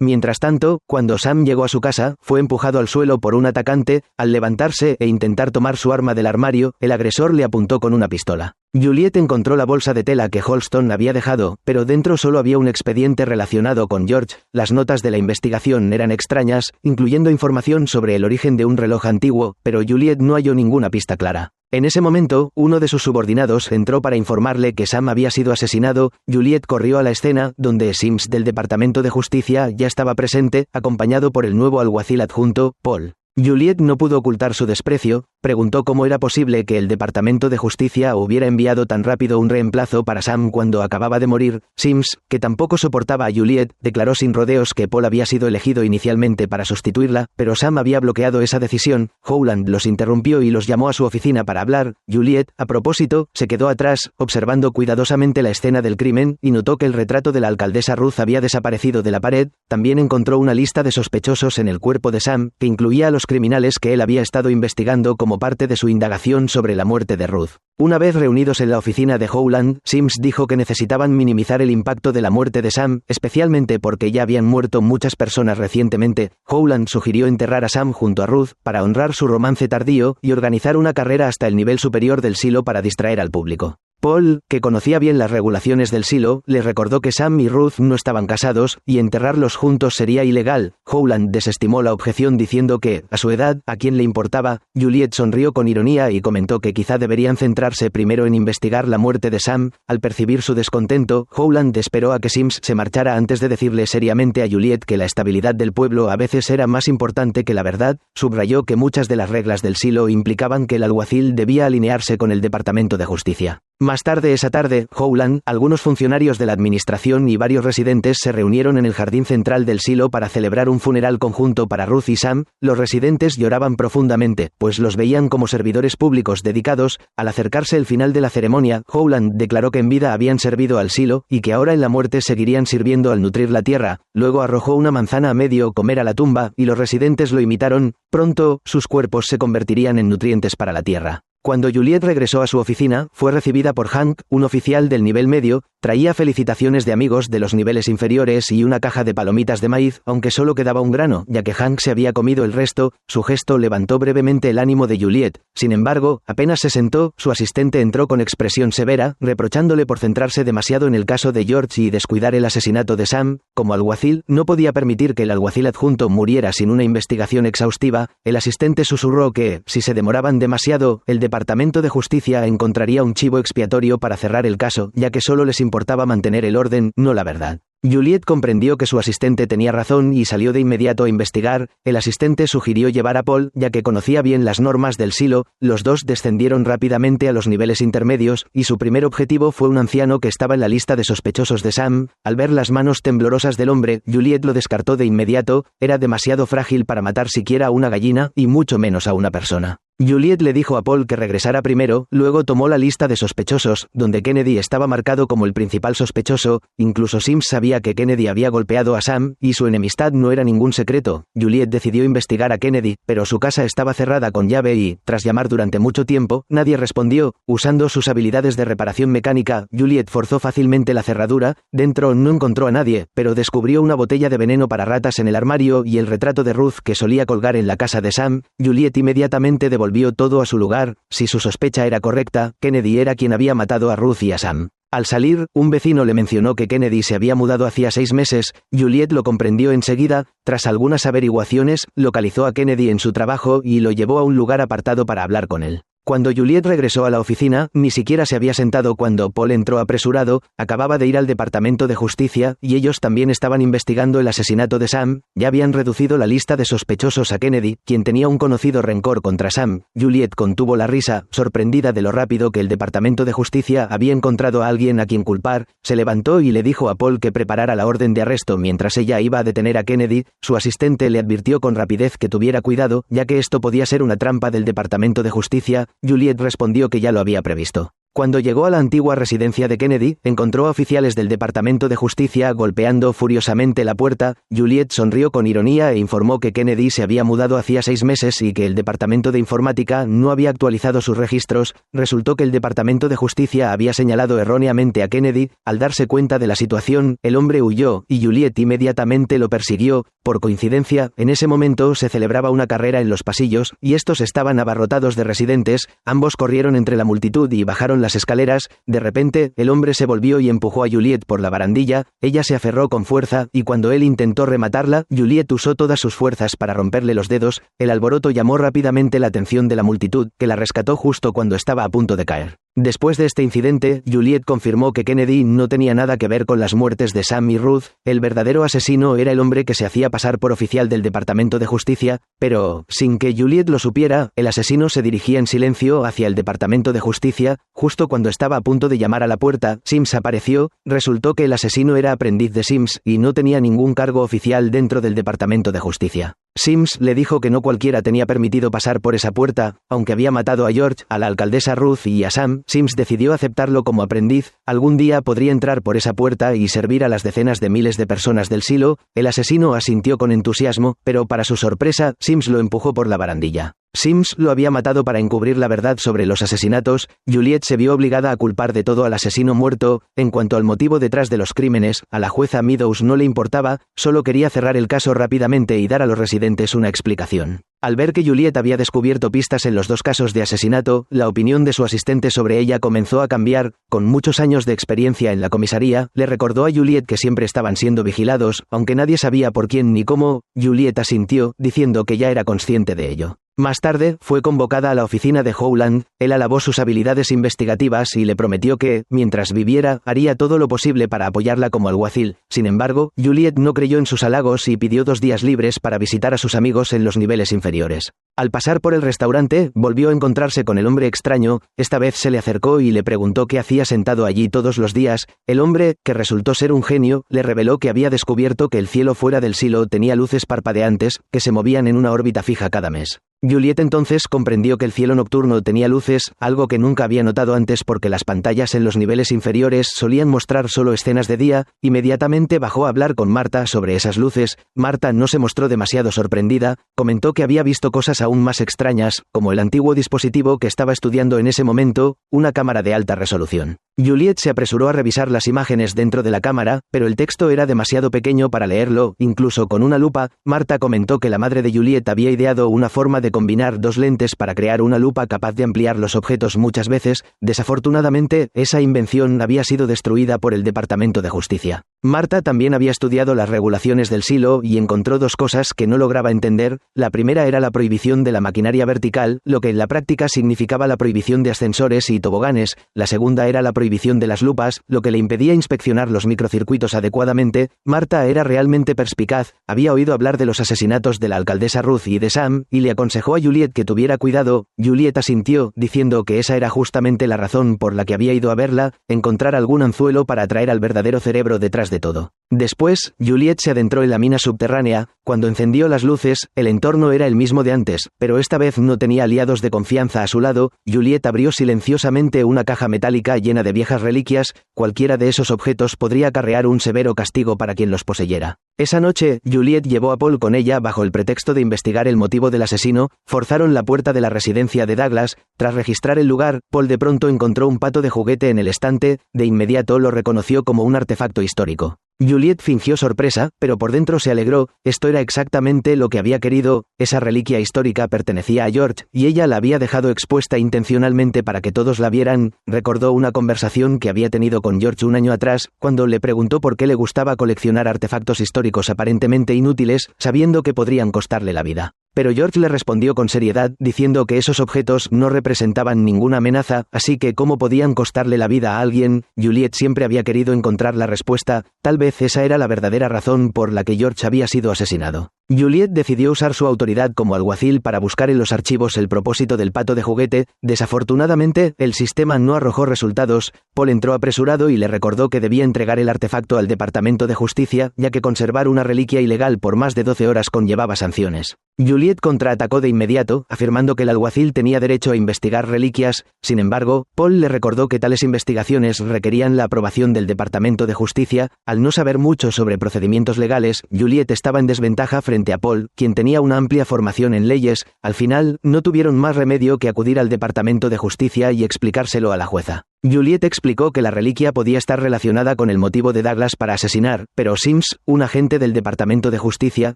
Mientras tanto, cuando Sam llegó a su casa, fue empujado al suelo por un atacante. Al levantarse e intentar tomar su arma del armario, el agresor le apuntó con una pistola. Juliet encontró la bolsa de tela que Holston había dejado, pero dentro solo había un expediente relacionado con George. Las notas de la investigación eran extrañas, incluyendo información sobre el origen de un reloj antiguo, pero Juliet no halló ninguna pista clara. En ese momento, uno de sus subordinados entró para informarle que Sam había sido asesinado. Juliet corrió a la escena, donde Sims del Departamento de Justicia ya estaba presente, acompañado por el nuevo alguacil adjunto, Paul. Juliet no pudo ocultar su desprecio. Preguntó cómo era posible que el Departamento de Justicia hubiera enviado tan rápido un reemplazo para Sam cuando acababa de morir. Sims, que tampoco soportaba a Juliet, declaró sin rodeos que Paul había sido elegido inicialmente para sustituirla, pero Sam había bloqueado esa decisión. Howland los interrumpió y los llamó a su oficina para hablar. Juliet, a propósito, se quedó atrás, observando cuidadosamente la escena del crimen, y notó que el retrato de la alcaldesa Ruth había desaparecido de la pared. También encontró una lista de sospechosos en el cuerpo de Sam, que incluía a los criminales que él había estado investigando como parte de su indagación sobre la muerte de Ruth. Una vez reunidos en la oficina de Howland, Sims dijo que necesitaban minimizar el impacto de la muerte de Sam, especialmente porque ya habían muerto muchas personas recientemente. Howland sugirió enterrar a Sam junto a Ruth, para honrar su romance tardío, y organizar una carrera hasta el nivel superior del silo para distraer al público. Paul, que conocía bien las regulaciones del silo, le recordó que Sam y Ruth no estaban casados, y enterrarlos juntos sería ilegal. Howland desestimó la objeción diciendo que, a su edad, ¿a quién le importaba? Juliet sonrió con ironía y comentó que quizá deberían centrarse primero en investigar la muerte de Sam. Al percibir su descontento, Howland esperó a que Sims se marchara antes de decirle seriamente a Juliet que la estabilidad del pueblo a veces era más importante que la verdad. Subrayó que muchas de las reglas del silo implicaban que el alguacil debía alinearse con el Departamento de Justicia. Más tarde esa tarde, Howland, algunos funcionarios de la administración y varios residentes se reunieron en el jardín central del silo para celebrar un funeral conjunto para Ruth y Sam. Los residentes lloraban profundamente, pues los veían como servidores públicos dedicados. Al acercarse el final de la ceremonia, Howland declaró que en vida habían servido al silo, y que ahora en la muerte seguirían sirviendo al nutrir la tierra. Luego arrojó una manzana a medio comer a la tumba, y los residentes lo imitaron. Pronto, sus cuerpos se convertirían en nutrientes para la tierra. Cuando Juliet regresó a su oficina, fue recibida por Hank, un oficial del nivel medio. Traía felicitaciones de amigos de los niveles inferiores y una caja de palomitas de maíz, aunque solo quedaba un grano, ya que Hank se había comido el resto. Su gesto levantó brevemente el ánimo de Juliet. Sin embargo, apenas se sentó, su asistente entró con expresión severa, reprochándole por centrarse demasiado en el caso de George y descuidar el asesinato de Sam. Como alguacil, no podía permitir que el alguacil adjunto muriera sin una investigación exhaustiva. El asistente susurró que, si se demoraban demasiado, el Departamento de Justicia encontraría un chivo expiatorio para cerrar el caso, ya que solo les importaba mantener el orden, no la verdad. Juliet comprendió que su asistente tenía razón y salió de inmediato a investigar. El asistente sugirió llevar a Paul, ya que conocía bien las normas del silo. Los dos descendieron rápidamente a los niveles intermedios, y su primer objetivo fue un anciano que estaba en la lista de sospechosos de Sam. Al ver las manos temblorosas del hombre, Juliet lo descartó de inmediato. Era demasiado frágil para matar siquiera a una gallina, y mucho menos a una persona. Juliet le dijo a Paul que regresara primero, luego tomó la lista de sospechosos, donde Kennedy estaba marcado como el principal sospechoso. Incluso Sims sabía que Kennedy había golpeado a Sam, y su enemistad no era ningún secreto. Juliet decidió investigar a Kennedy, pero su casa estaba cerrada con llave y, tras llamar durante mucho tiempo, nadie respondió. Usando sus habilidades de reparación mecánica, Juliet forzó fácilmente la cerradura. Dentro no encontró a nadie, pero descubrió una botella de veneno para ratas en el armario y el retrato de Ruth que solía colgar en la casa de Sam. Juliet inmediatamente devolvió volvió todo a su lugar. Si su sospecha era correcta, Kennedy era quien había matado a Ruth y a Sam. Al salir, un vecino le mencionó que Kennedy se había mudado hacía 6 meses. Juliet lo comprendió enseguida. Tras algunas averiguaciones, localizó a Kennedy en su trabajo y lo llevó a un lugar apartado para hablar con él. Cuando Juliet regresó a la oficina, ni siquiera se había sentado cuando Paul entró apresurado. Acababa de ir al Departamento de Justicia, y ellos también estaban investigando el asesinato de Sam. Ya habían reducido la lista de sospechosos a Kennedy, quien tenía un conocido rencor contra Sam. Juliet contuvo la risa, sorprendida de lo rápido que el Departamento de Justicia había encontrado a alguien a quien culpar. Se levantó y le dijo a Paul que preparara la orden de arresto mientras ella iba a detener a Kennedy. Su asistente le advirtió con rapidez que tuviera cuidado, ya que esto podía ser una trampa del Departamento de Justicia. Juliet respondió que ya lo había previsto. Cuando llegó a la antigua residencia de Kennedy, encontró a oficiales del Departamento de Justicia golpeando furiosamente la puerta. Juliet sonrió con ironía e informó que Kennedy se había mudado hacía 6 meses y que el Departamento de Informática no había actualizado sus registros. Resultó que el Departamento de Justicia había señalado erróneamente a Kennedy. Al darse cuenta de la situación, el hombre huyó, y Juliet inmediatamente lo persiguió. Por coincidencia, en ese momento se celebraba una carrera en los pasillos, y estos estaban abarrotados de residentes. Ambos corrieron entre la multitud y bajaron las escaleras. De repente, el hombre se volvió y empujó a Juliet por la barandilla. Ella se aferró con fuerza, y cuando él intentó rematarla, Juliet usó todas sus fuerzas para romperle los dedos. El alboroto llamó rápidamente la atención de la multitud, que la rescató justo cuando estaba a punto de caer. Después de este incidente, Juliet confirmó que Kennedy no tenía nada que ver con las muertes de Sam y Ruth. El verdadero asesino era el hombre que se hacía pasar por oficial del Departamento de Justicia, pero, sin que Juliet lo supiera, el asesino se dirigía en silencio hacia el Departamento de Justicia. Justo cuando estaba a punto de llamar a la puerta, Sims apareció. Resultó que el asesino era aprendiz de Sims y no tenía ningún cargo oficial dentro del Departamento de Justicia. Sims le dijo que no cualquiera tenía permitido pasar por esa puerta. Aunque había matado a George, a la alcaldesa Ruth y a Sam, Sims decidió aceptarlo como aprendiz. Algún día podría entrar por esa puerta y servir a las decenas de miles de personas del silo. El asesino asintió con entusiasmo, pero para su sorpresa, Sims lo empujó por la barandilla. Sims lo había matado para encubrir la verdad sobre los asesinatos. Juliet se vio obligada a culpar de todo al asesino muerto. En cuanto al motivo detrás de los crímenes, a la jueza Meadows no le importaba, solo quería cerrar el caso rápidamente y dar a los residentes una explicación. Al ver que Juliet había descubierto pistas en los 2 casos de asesinato, la opinión de su asistente sobre ella comenzó a cambiar. Con muchos años de experiencia en la comisaría, le recordó a Juliet que siempre estaban siendo vigilados, aunque nadie sabía por quién ni cómo. Juliet asintió, diciendo que ya era consciente de ello. Más tarde, fue convocada a la oficina de Howland. Él alabó sus habilidades investigativas y le prometió que, mientras viviera, haría todo lo posible para apoyarla como alguacil. Sin embargo, Juliet no creyó en sus halagos y pidió 2 días libres para visitar a sus amigos en los niveles inferiores. Al pasar por el restaurante, volvió a encontrarse con el hombre extraño. Esta vez se le acercó y le preguntó qué hacía sentado allí todos los días. El hombre, que resultó ser un genio, le reveló que había descubierto que el cielo fuera del silo tenía luces parpadeantes, que se movían en una órbita fija cada mes. Juliet entonces comprendió que el cielo nocturno tenía luces, algo que nunca había notado antes porque las pantallas en los niveles inferiores solían mostrar solo escenas de día. Inmediatamente bajó a hablar con Marta sobre esas luces. Marta no se mostró demasiado sorprendida. Comentó que había visto cosas aún más extrañas, como el antiguo dispositivo que estaba estudiando en ese momento, una cámara de alta resolución. Juliet se apresuró a revisar las imágenes dentro de la cámara, pero el texto era demasiado pequeño para leerlo, incluso con una lupa. Marta comentó que la madre de Juliet había ideado una forma de combinar 2 lentes para crear una lupa capaz de ampliar los objetos muchas veces. Desafortunadamente, esa invención había sido destruida por el Departamento de Justicia. Marta también había estudiado las regulaciones del silo y encontró 2 cosas que no lograba entender. La primera era la prohibición de la maquinaria vertical, lo que en la práctica significaba la prohibición de ascensores y toboganes. La segunda era la prohibición de las lupas, lo que le impedía inspeccionar los microcircuitos adecuadamente. Marta era realmente perspicaz, había oído hablar de los asesinatos de la alcaldesa Ruth y de Sam, y le aconsejó a Juliet que tuviera cuidado. Juliet asintió, diciendo que esa era justamente la razón por la que había ido a verla, encontrar algún anzuelo para atraer al verdadero cerebro detrás de todo. Después, Juliet se adentró en la mina subterránea. Cuando encendió las luces, el entorno era el mismo de antes, pero esta vez no tenía aliados de confianza a su lado. Juliet abrió silenciosamente una caja metálica llena de viejas reliquias. Cualquiera de esos objetos podría acarrear un severo castigo para quien los poseyera. Esa noche, Juliet llevó a Paul con ella bajo el pretexto de investigar el motivo del asesino. Forzaron la puerta de la residencia de Douglas. Tras registrar el lugar, Paul de pronto encontró un pato de juguete en el estante. De inmediato lo reconoció como un artefacto histórico. Juliet fingió sorpresa, pero por dentro se alegró, esto era exactamente lo que había querido, esa reliquia histórica pertenecía a George, y ella la había dejado expuesta intencionalmente para que todos la vieran. Recordó una conversación que había tenido con George un año atrás, cuando le preguntó por qué le gustaba coleccionar artefactos históricos aparentemente inútiles, sabiendo que podrían costarle la vida. Pero George le respondió con seriedad, diciendo que esos objetos no representaban ninguna amenaza, así que ¿cómo podían costarle la vida a alguien? Juliet siempre había querido encontrar la respuesta, tal vez esa era la verdadera razón por la que George había sido asesinado. Juliet decidió usar su autoridad como alguacil para buscar en los archivos el propósito del pato de juguete. Desafortunadamente, el sistema no arrojó resultados. Paul entró apresurado y le recordó que debía entregar el artefacto al Departamento de Justicia, ya que conservar una reliquia ilegal por más de 12 horas conllevaba sanciones. Juliet contraatacó de inmediato, afirmando que el alguacil tenía derecho a investigar reliquias. Sin embargo, Paul le recordó que tales investigaciones requerían la aprobación del Departamento de Justicia. Al no saber mucho sobre procedimientos legales, Juliet estaba en desventaja frente a Paul, quien tenía una amplia formación en leyes. Al final, no tuvieron más remedio que acudir al Departamento de Justicia y explicárselo a la jueza. Juliet explicó que la reliquia podía estar relacionada con el motivo de Douglas para asesinar, pero Sims, un agente del Departamento de Justicia,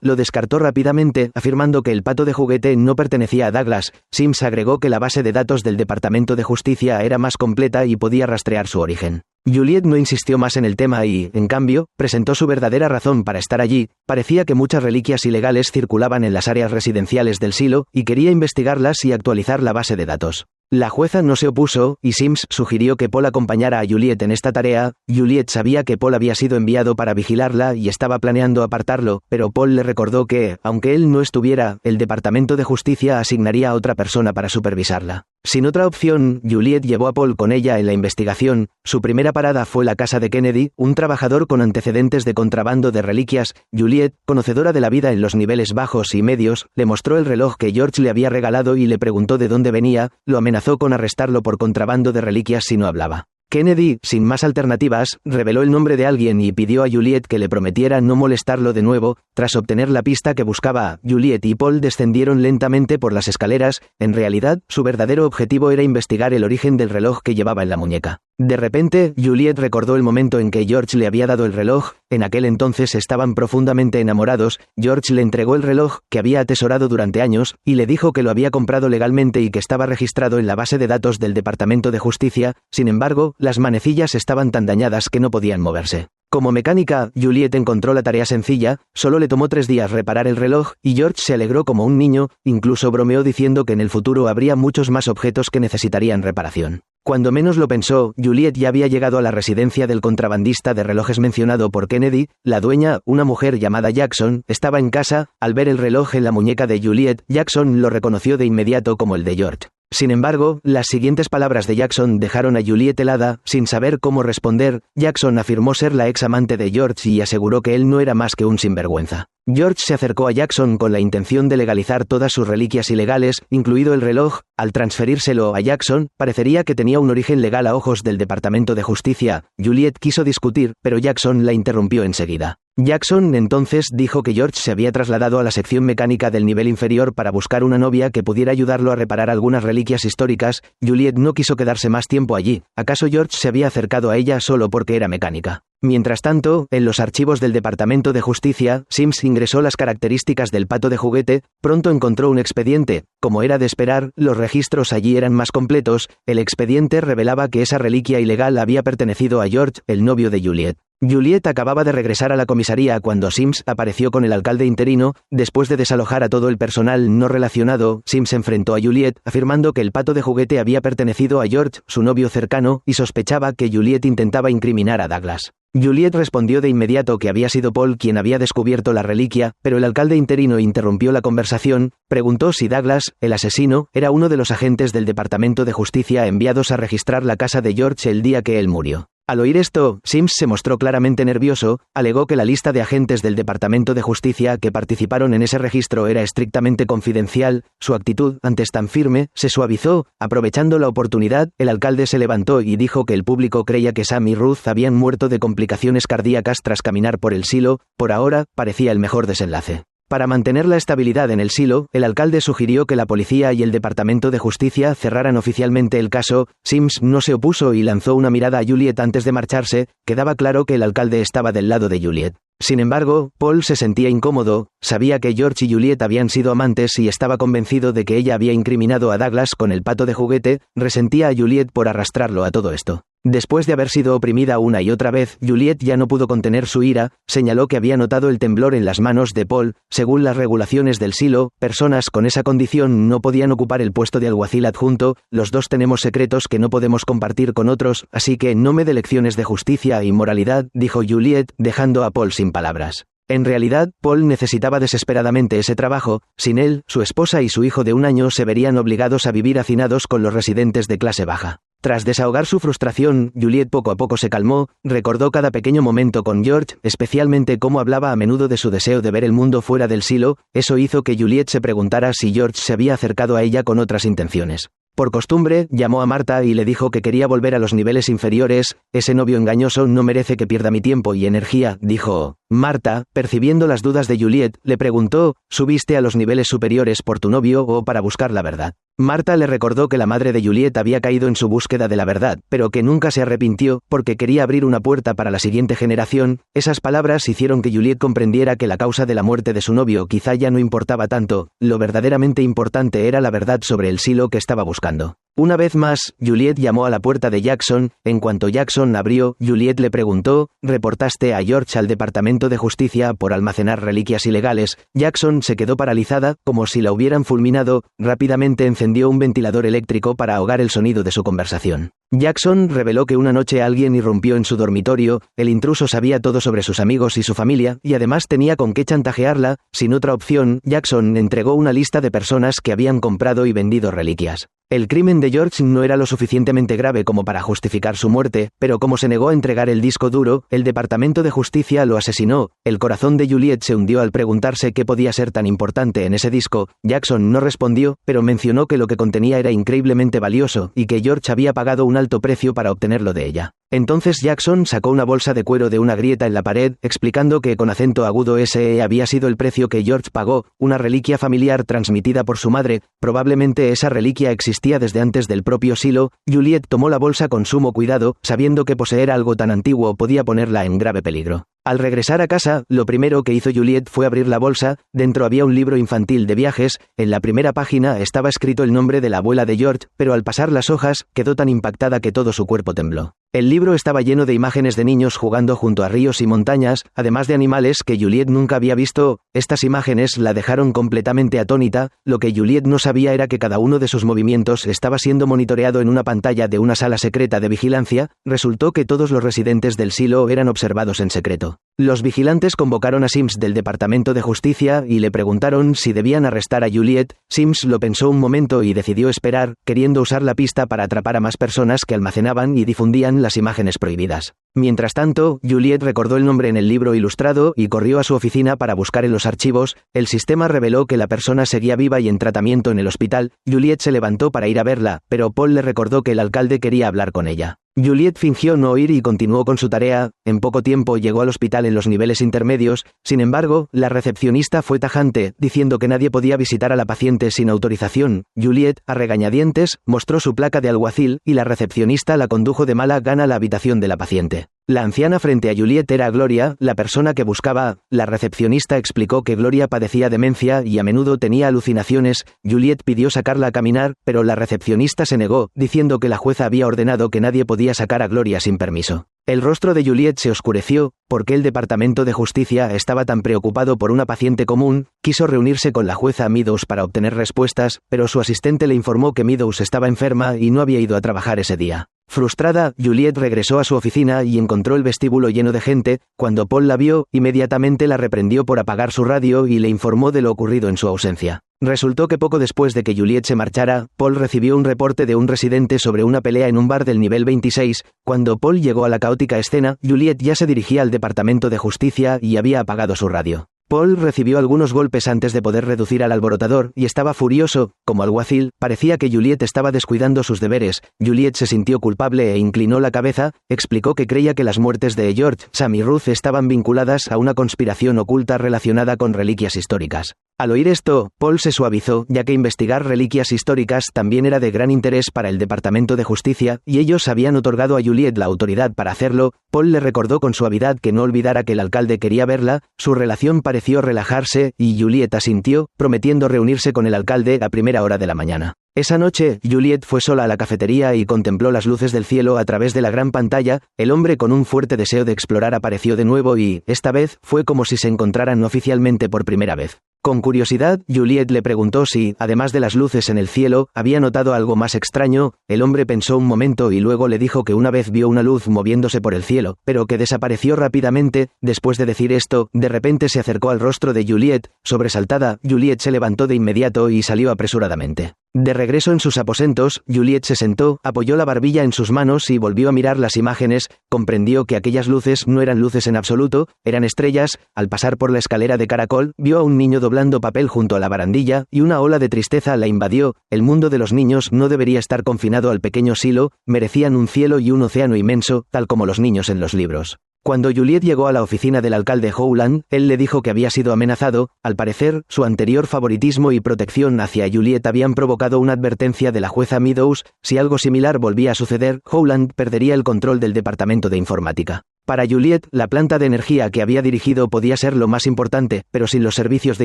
lo descartó rápidamente, afirmando que el pato de juguete no pertenecía a Douglas. Sims agregó que la base de datos del Departamento de Justicia era más completa y podía rastrear su origen. Juliet no insistió más en el tema y, en cambio, presentó su verdadera razón para estar allí. Parecía que muchas reliquias ilegales circulaban en las áreas residenciales del silo, y quería investigarlas y actualizar la base de datos. La jueza no se opuso, y Sims sugirió que Paul acompañara a Juliet en esta tarea. Juliet sabía que Paul había sido enviado para vigilarla y estaba planeando apartarlo, pero Paul le recordó que, aunque él no estuviera, el Departamento de Justicia asignaría a otra persona para supervisarla. Sin otra opción, Juliet llevó a Paul con ella en la investigación. Su primera parada fue la casa de Kennedy, un trabajador con antecedentes de contrabando de reliquias. Juliet, conocedora de la vida en los niveles bajos y medios, le mostró el reloj que George le había regalado y le preguntó de dónde venía. Lo amenazó con arrestarlo por contrabando de reliquias si no hablaba. Kennedy, sin más alternativas, reveló el nombre de alguien y pidió a Juliet que le prometiera no molestarlo de nuevo. Tras obtener la pista que buscaba, Juliet y Paul descendieron lentamente por las escaleras. En realidad, su verdadero objetivo era investigar el origen del reloj que llevaba en la muñeca. De repente, Juliet recordó el momento en que George le había dado el reloj. En aquel entonces estaban profundamente enamorados. George le entregó el reloj, que había atesorado durante años, y le dijo que lo había comprado legalmente y que estaba registrado en la base de datos del Departamento de Justicia. Sin embargo, las manecillas estaban tan dañadas que no podían moverse. Como mecánica, Juliet encontró la tarea sencilla. Solo le tomó 3 días reparar el reloj, y George se alegró como un niño. Incluso bromeó diciendo que en el futuro habría muchos más objetos que necesitarían reparación. Cuando menos lo pensó, Juliet ya había llegado a la residencia del contrabandista de relojes mencionado por Kennedy. La dueña, una mujer llamada Jackson, estaba en casa. Al ver el reloj en la muñeca de Juliet, Jackson lo reconoció de inmediato como el de George. Sin embargo, las siguientes palabras de Jackson dejaron a Juliet helada. Sin saber cómo responder, Jackson afirmó ser la ex amante de George y aseguró que él no era más que un sinvergüenza. George se acercó a Jackson con la intención de legalizar todas sus reliquias ilegales, incluido el reloj. Al transferírselo a Jackson, parecería que tenía un origen legal a ojos del Departamento de Justicia. Juliet quiso discutir, pero Jackson la interrumpió enseguida. Jackson entonces dijo que George se había trasladado a la sección mecánica del nivel inferior para buscar una novia que pudiera ayudarlo a reparar algunas reliquias históricas. Juliet no quiso quedarse más tiempo allí. ¿Acaso George se había acercado a ella solo porque era mecánica? Mientras tanto, en los archivos del Departamento de Justicia, Sims ingresó las características del pato de juguete. Pronto encontró un expediente. Como era de esperar, los registros allí eran más completos. El expediente revelaba que esa reliquia ilegal había pertenecido a George, el novio de Juliet. Juliet acababa de regresar a la comisaría cuando Sims apareció con el alcalde interino. Después de desalojar a todo el personal no relacionado, Sims enfrentó a Juliet, afirmando que el pato de juguete había pertenecido a George, su novio cercano, y sospechaba que Juliet intentaba incriminar a Douglas. Juliet respondió de inmediato que había sido Paul quien había descubierto la reliquia, pero el alcalde interino interrumpió la conversación. Preguntó si Douglas, el asesino, era uno de los agentes del Departamento de Justicia enviados a registrar la casa de George el día que él murió. Al oír esto, Sims se mostró claramente nervioso. Alegó que la lista de agentes del Departamento de Justicia que participaron en ese registro era estrictamente confidencial. Su actitud, antes tan firme, se suavizó. Aprovechando la oportunidad, el alcalde se levantó y dijo que el público creía que Sam y Ruth habían muerto de complicaciones cardíacas tras caminar por el silo. Por ahora, parecía el mejor desenlace. Para mantener la estabilidad en el silo, el alcalde sugirió que la policía y el Departamento de Justicia cerraran oficialmente el caso. Sims no se opuso y lanzó una mirada a Juliet antes de marcharse. Quedaba claro que el alcalde estaba del lado de Juliet. Sin embargo, Paul se sentía incómodo, sabía que George y Juliet habían sido amantes y estaba convencido de que ella había incriminado a Douglas con el pato de juguete. Resentía a Juliet por arrastrarlo a todo esto. Después de haber sido oprimida una y otra vez, Juliet ya no pudo contener su ira, señaló que había notado el temblor en las manos de Paul. Según las regulaciones del silo, personas con esa condición no podían ocupar el puesto de alguacil adjunto. Los dos tenemos secretos que no podemos compartir con otros, así que no me dé lecciones de justicia y moralidad, dijo Juliet, dejando a Paul sin palabras. En realidad, Paul necesitaba desesperadamente ese trabajo. Sin él, su esposa y su hijo de 1 año se verían obligados a vivir hacinados con los residentes de clase baja. Tras desahogar su frustración, Juliet poco a poco se calmó, recordó cada pequeño momento con George, especialmente cómo hablaba a menudo de su deseo de ver el mundo fuera del silo. Eso hizo que Juliet se preguntara si George se había acercado a ella con otras intenciones. Por costumbre, llamó a Marta y le dijo que quería volver a los niveles inferiores. Ese novio engañoso no merece que pierda mi tiempo y energía, dijo. Marta, percibiendo las dudas de Juliet, le preguntó, ¿subiste a los niveles superiores por tu novio o para buscar la verdad? Marta le recordó que la madre de Juliet había caído en su búsqueda de la verdad, pero que nunca se arrepintió, porque quería abrir una puerta para la siguiente generación. Esas palabras hicieron que Juliet comprendiera que la causa de la muerte de su novio quizá ya no importaba tanto, lo verdaderamente importante era la verdad sobre el silo que estaba buscando. Una vez más, Juliet llamó a la puerta de Jackson. En cuanto Jackson abrió, Juliet le preguntó, ¿reportaste a George al Departamento de Justicia por almacenar reliquias ilegales? Jackson se quedó paralizada, como si la hubieran fulminado. Rápidamente encendió un ventilador eléctrico para ahogar el sonido de su conversación. Jackson reveló que una noche alguien irrumpió en su dormitorio. El intruso sabía todo sobre sus amigos y su familia, y además tenía con qué chantajearla. Sin otra opción, Jackson entregó una lista de personas que habían comprado y vendido reliquias. El crimen de George no era lo suficientemente grave como para justificar su muerte, pero como se negó a entregar el disco duro, el Departamento de Justicia lo asesinó. El corazón de Juliet se hundió al preguntarse qué podía ser tan importante en ese disco. Jackson no respondió, pero mencionó que lo que contenía era increíblemente valioso, y que George había pagado un alto precio para obtenerlo de ella. Entonces Jackson sacó una bolsa de cuero de una grieta en la pared, explicando que con acento agudo ese había sido el precio que George pagó, una reliquia familiar transmitida por su madre. Probablemente esa reliquia existía desde antes del propio silo. Juliet tomó la bolsa con sumo cuidado, sabiendo que poseer algo tan antiguo podía ponerla en grave peligro. Al regresar a casa, lo primero que hizo Juliet fue abrir la bolsa. Dentro había un libro infantil de viajes. En la primera página estaba escrito el nombre de la abuela de George, pero al pasar las hojas, quedó tan impactada que todo su cuerpo tembló. El libro estaba lleno de imágenes de niños jugando junto a ríos y montañas, además de animales que Juliet nunca había visto. Estas imágenes la dejaron completamente atónita. Lo que Juliet no sabía era que cada uno de sus movimientos estaba siendo monitoreado en una pantalla de una sala secreta de vigilancia. Resultó que todos los residentes del silo eran observados en secreto. Los vigilantes convocaron a Sims del Departamento de Justicia y le preguntaron si debían arrestar a Juliet. Sims lo pensó un momento y decidió esperar, queriendo usar la pista para atrapar a más personas que almacenaban y difundían las imágenes prohibidas. Mientras tanto, Juliet recordó el nombre en el libro ilustrado y corrió a su oficina para buscar en los archivos. El sistema reveló que la persona seguía viva y en tratamiento en el hospital. Juliet se levantó para ir a verla, pero Paul le recordó que el alcalde quería hablar con ella. Juliet fingió no oír y continuó con su tarea. En poco tiempo llegó al hospital en los niveles intermedios. Sin embargo, la recepcionista fue tajante, diciendo que nadie podía visitar a la paciente sin autorización. Juliet, a regañadientes, mostró su placa de alguacil y la recepcionista la condujo de mala gana a la habitación de la paciente. La anciana frente a Juliet era Gloria, la persona que buscaba. La recepcionista explicó que Gloria padecía demencia y a menudo tenía alucinaciones. Juliet pidió sacarla a caminar, pero la recepcionista se negó, diciendo que la jueza había ordenado que nadie podía sacar a Gloria sin permiso. El rostro de Juliet se oscureció. ¿Por qué el Departamento de Justicia estaba tan preocupado por una paciente común? Quiso reunirse con la jueza Meadows para obtener respuestas, pero su asistente le informó que Meadows estaba enferma y no había ido a trabajar ese día. Frustrada, Juliet regresó a su oficina y encontró el vestíbulo lleno de gente. Cuando Paul la vio, inmediatamente la reprendió por apagar su radio y le informó de lo ocurrido en su ausencia. Resultó que poco después de que Juliet se marchara, Paul recibió un reporte de un residente sobre una pelea en un bar del nivel 26. Cuando Paul llegó a la caótica escena, Juliet ya se dirigía al Departamento de Justicia y había apagado su radio. Paul recibió algunos golpes antes de poder reducir al alborotador y estaba furioso, como alguacil, parecía que Juliet estaba descuidando sus deberes. Juliet se sintió culpable e inclinó la cabeza, explicó que creía que las muertes de George, Sam y Ruth estaban vinculadas a una conspiración oculta relacionada con reliquias históricas. Al oír esto, Paul se suavizó, ya que investigar reliquias históricas también era de gran interés para el Departamento de Justicia, y ellos habían otorgado a Juliet la autoridad para hacerlo. Paul le recordó con suavidad que no olvidara que el alcalde quería verla, su relación pareció relajarse, y Juliet asintió, prometiendo reunirse con el alcalde a primera hora de la mañana. Esa noche, Juliet fue sola a la cafetería y contempló las luces del cielo a través de la gran pantalla. El hombre con un fuerte deseo de explorar apareció de nuevo y, esta vez, fue como si se encontraran oficialmente por primera vez. Con curiosidad, Juliet le preguntó si, además de las luces en el cielo, había notado algo más extraño. El hombre pensó un momento y luego le dijo que una vez vio una luz moviéndose por el cielo, pero que desapareció rápidamente. Después de decir esto, de repente se acercó al rostro de Juliet. Sobresaltada, Juliet se levantó de inmediato y salió apresuradamente. De regreso en sus aposentos, Juliet se sentó, apoyó la barbilla en sus manos y volvió a mirar las imágenes. Comprendió que aquellas luces no eran luces en absoluto, eran estrellas. Al pasar por la escalera de caracol, vio a un niño doblando papel junto a la barandilla, y una ola de tristeza la invadió. El mundo de los niños no debería estar confinado al pequeño silo, merecían un cielo y un océano inmenso, tal como los niños en los libros. Cuando Juliet llegó a la oficina del alcalde Howland, él le dijo que había sido amenazado. Al parecer, su anterior favoritismo y protección hacia Juliet habían provocado una advertencia de la jueza Meadows. Si algo similar volvía a suceder, Howland perdería el control del departamento de informática. Para Juliet, la planta de energía que había dirigido podía ser lo más importante, pero sin los servicios de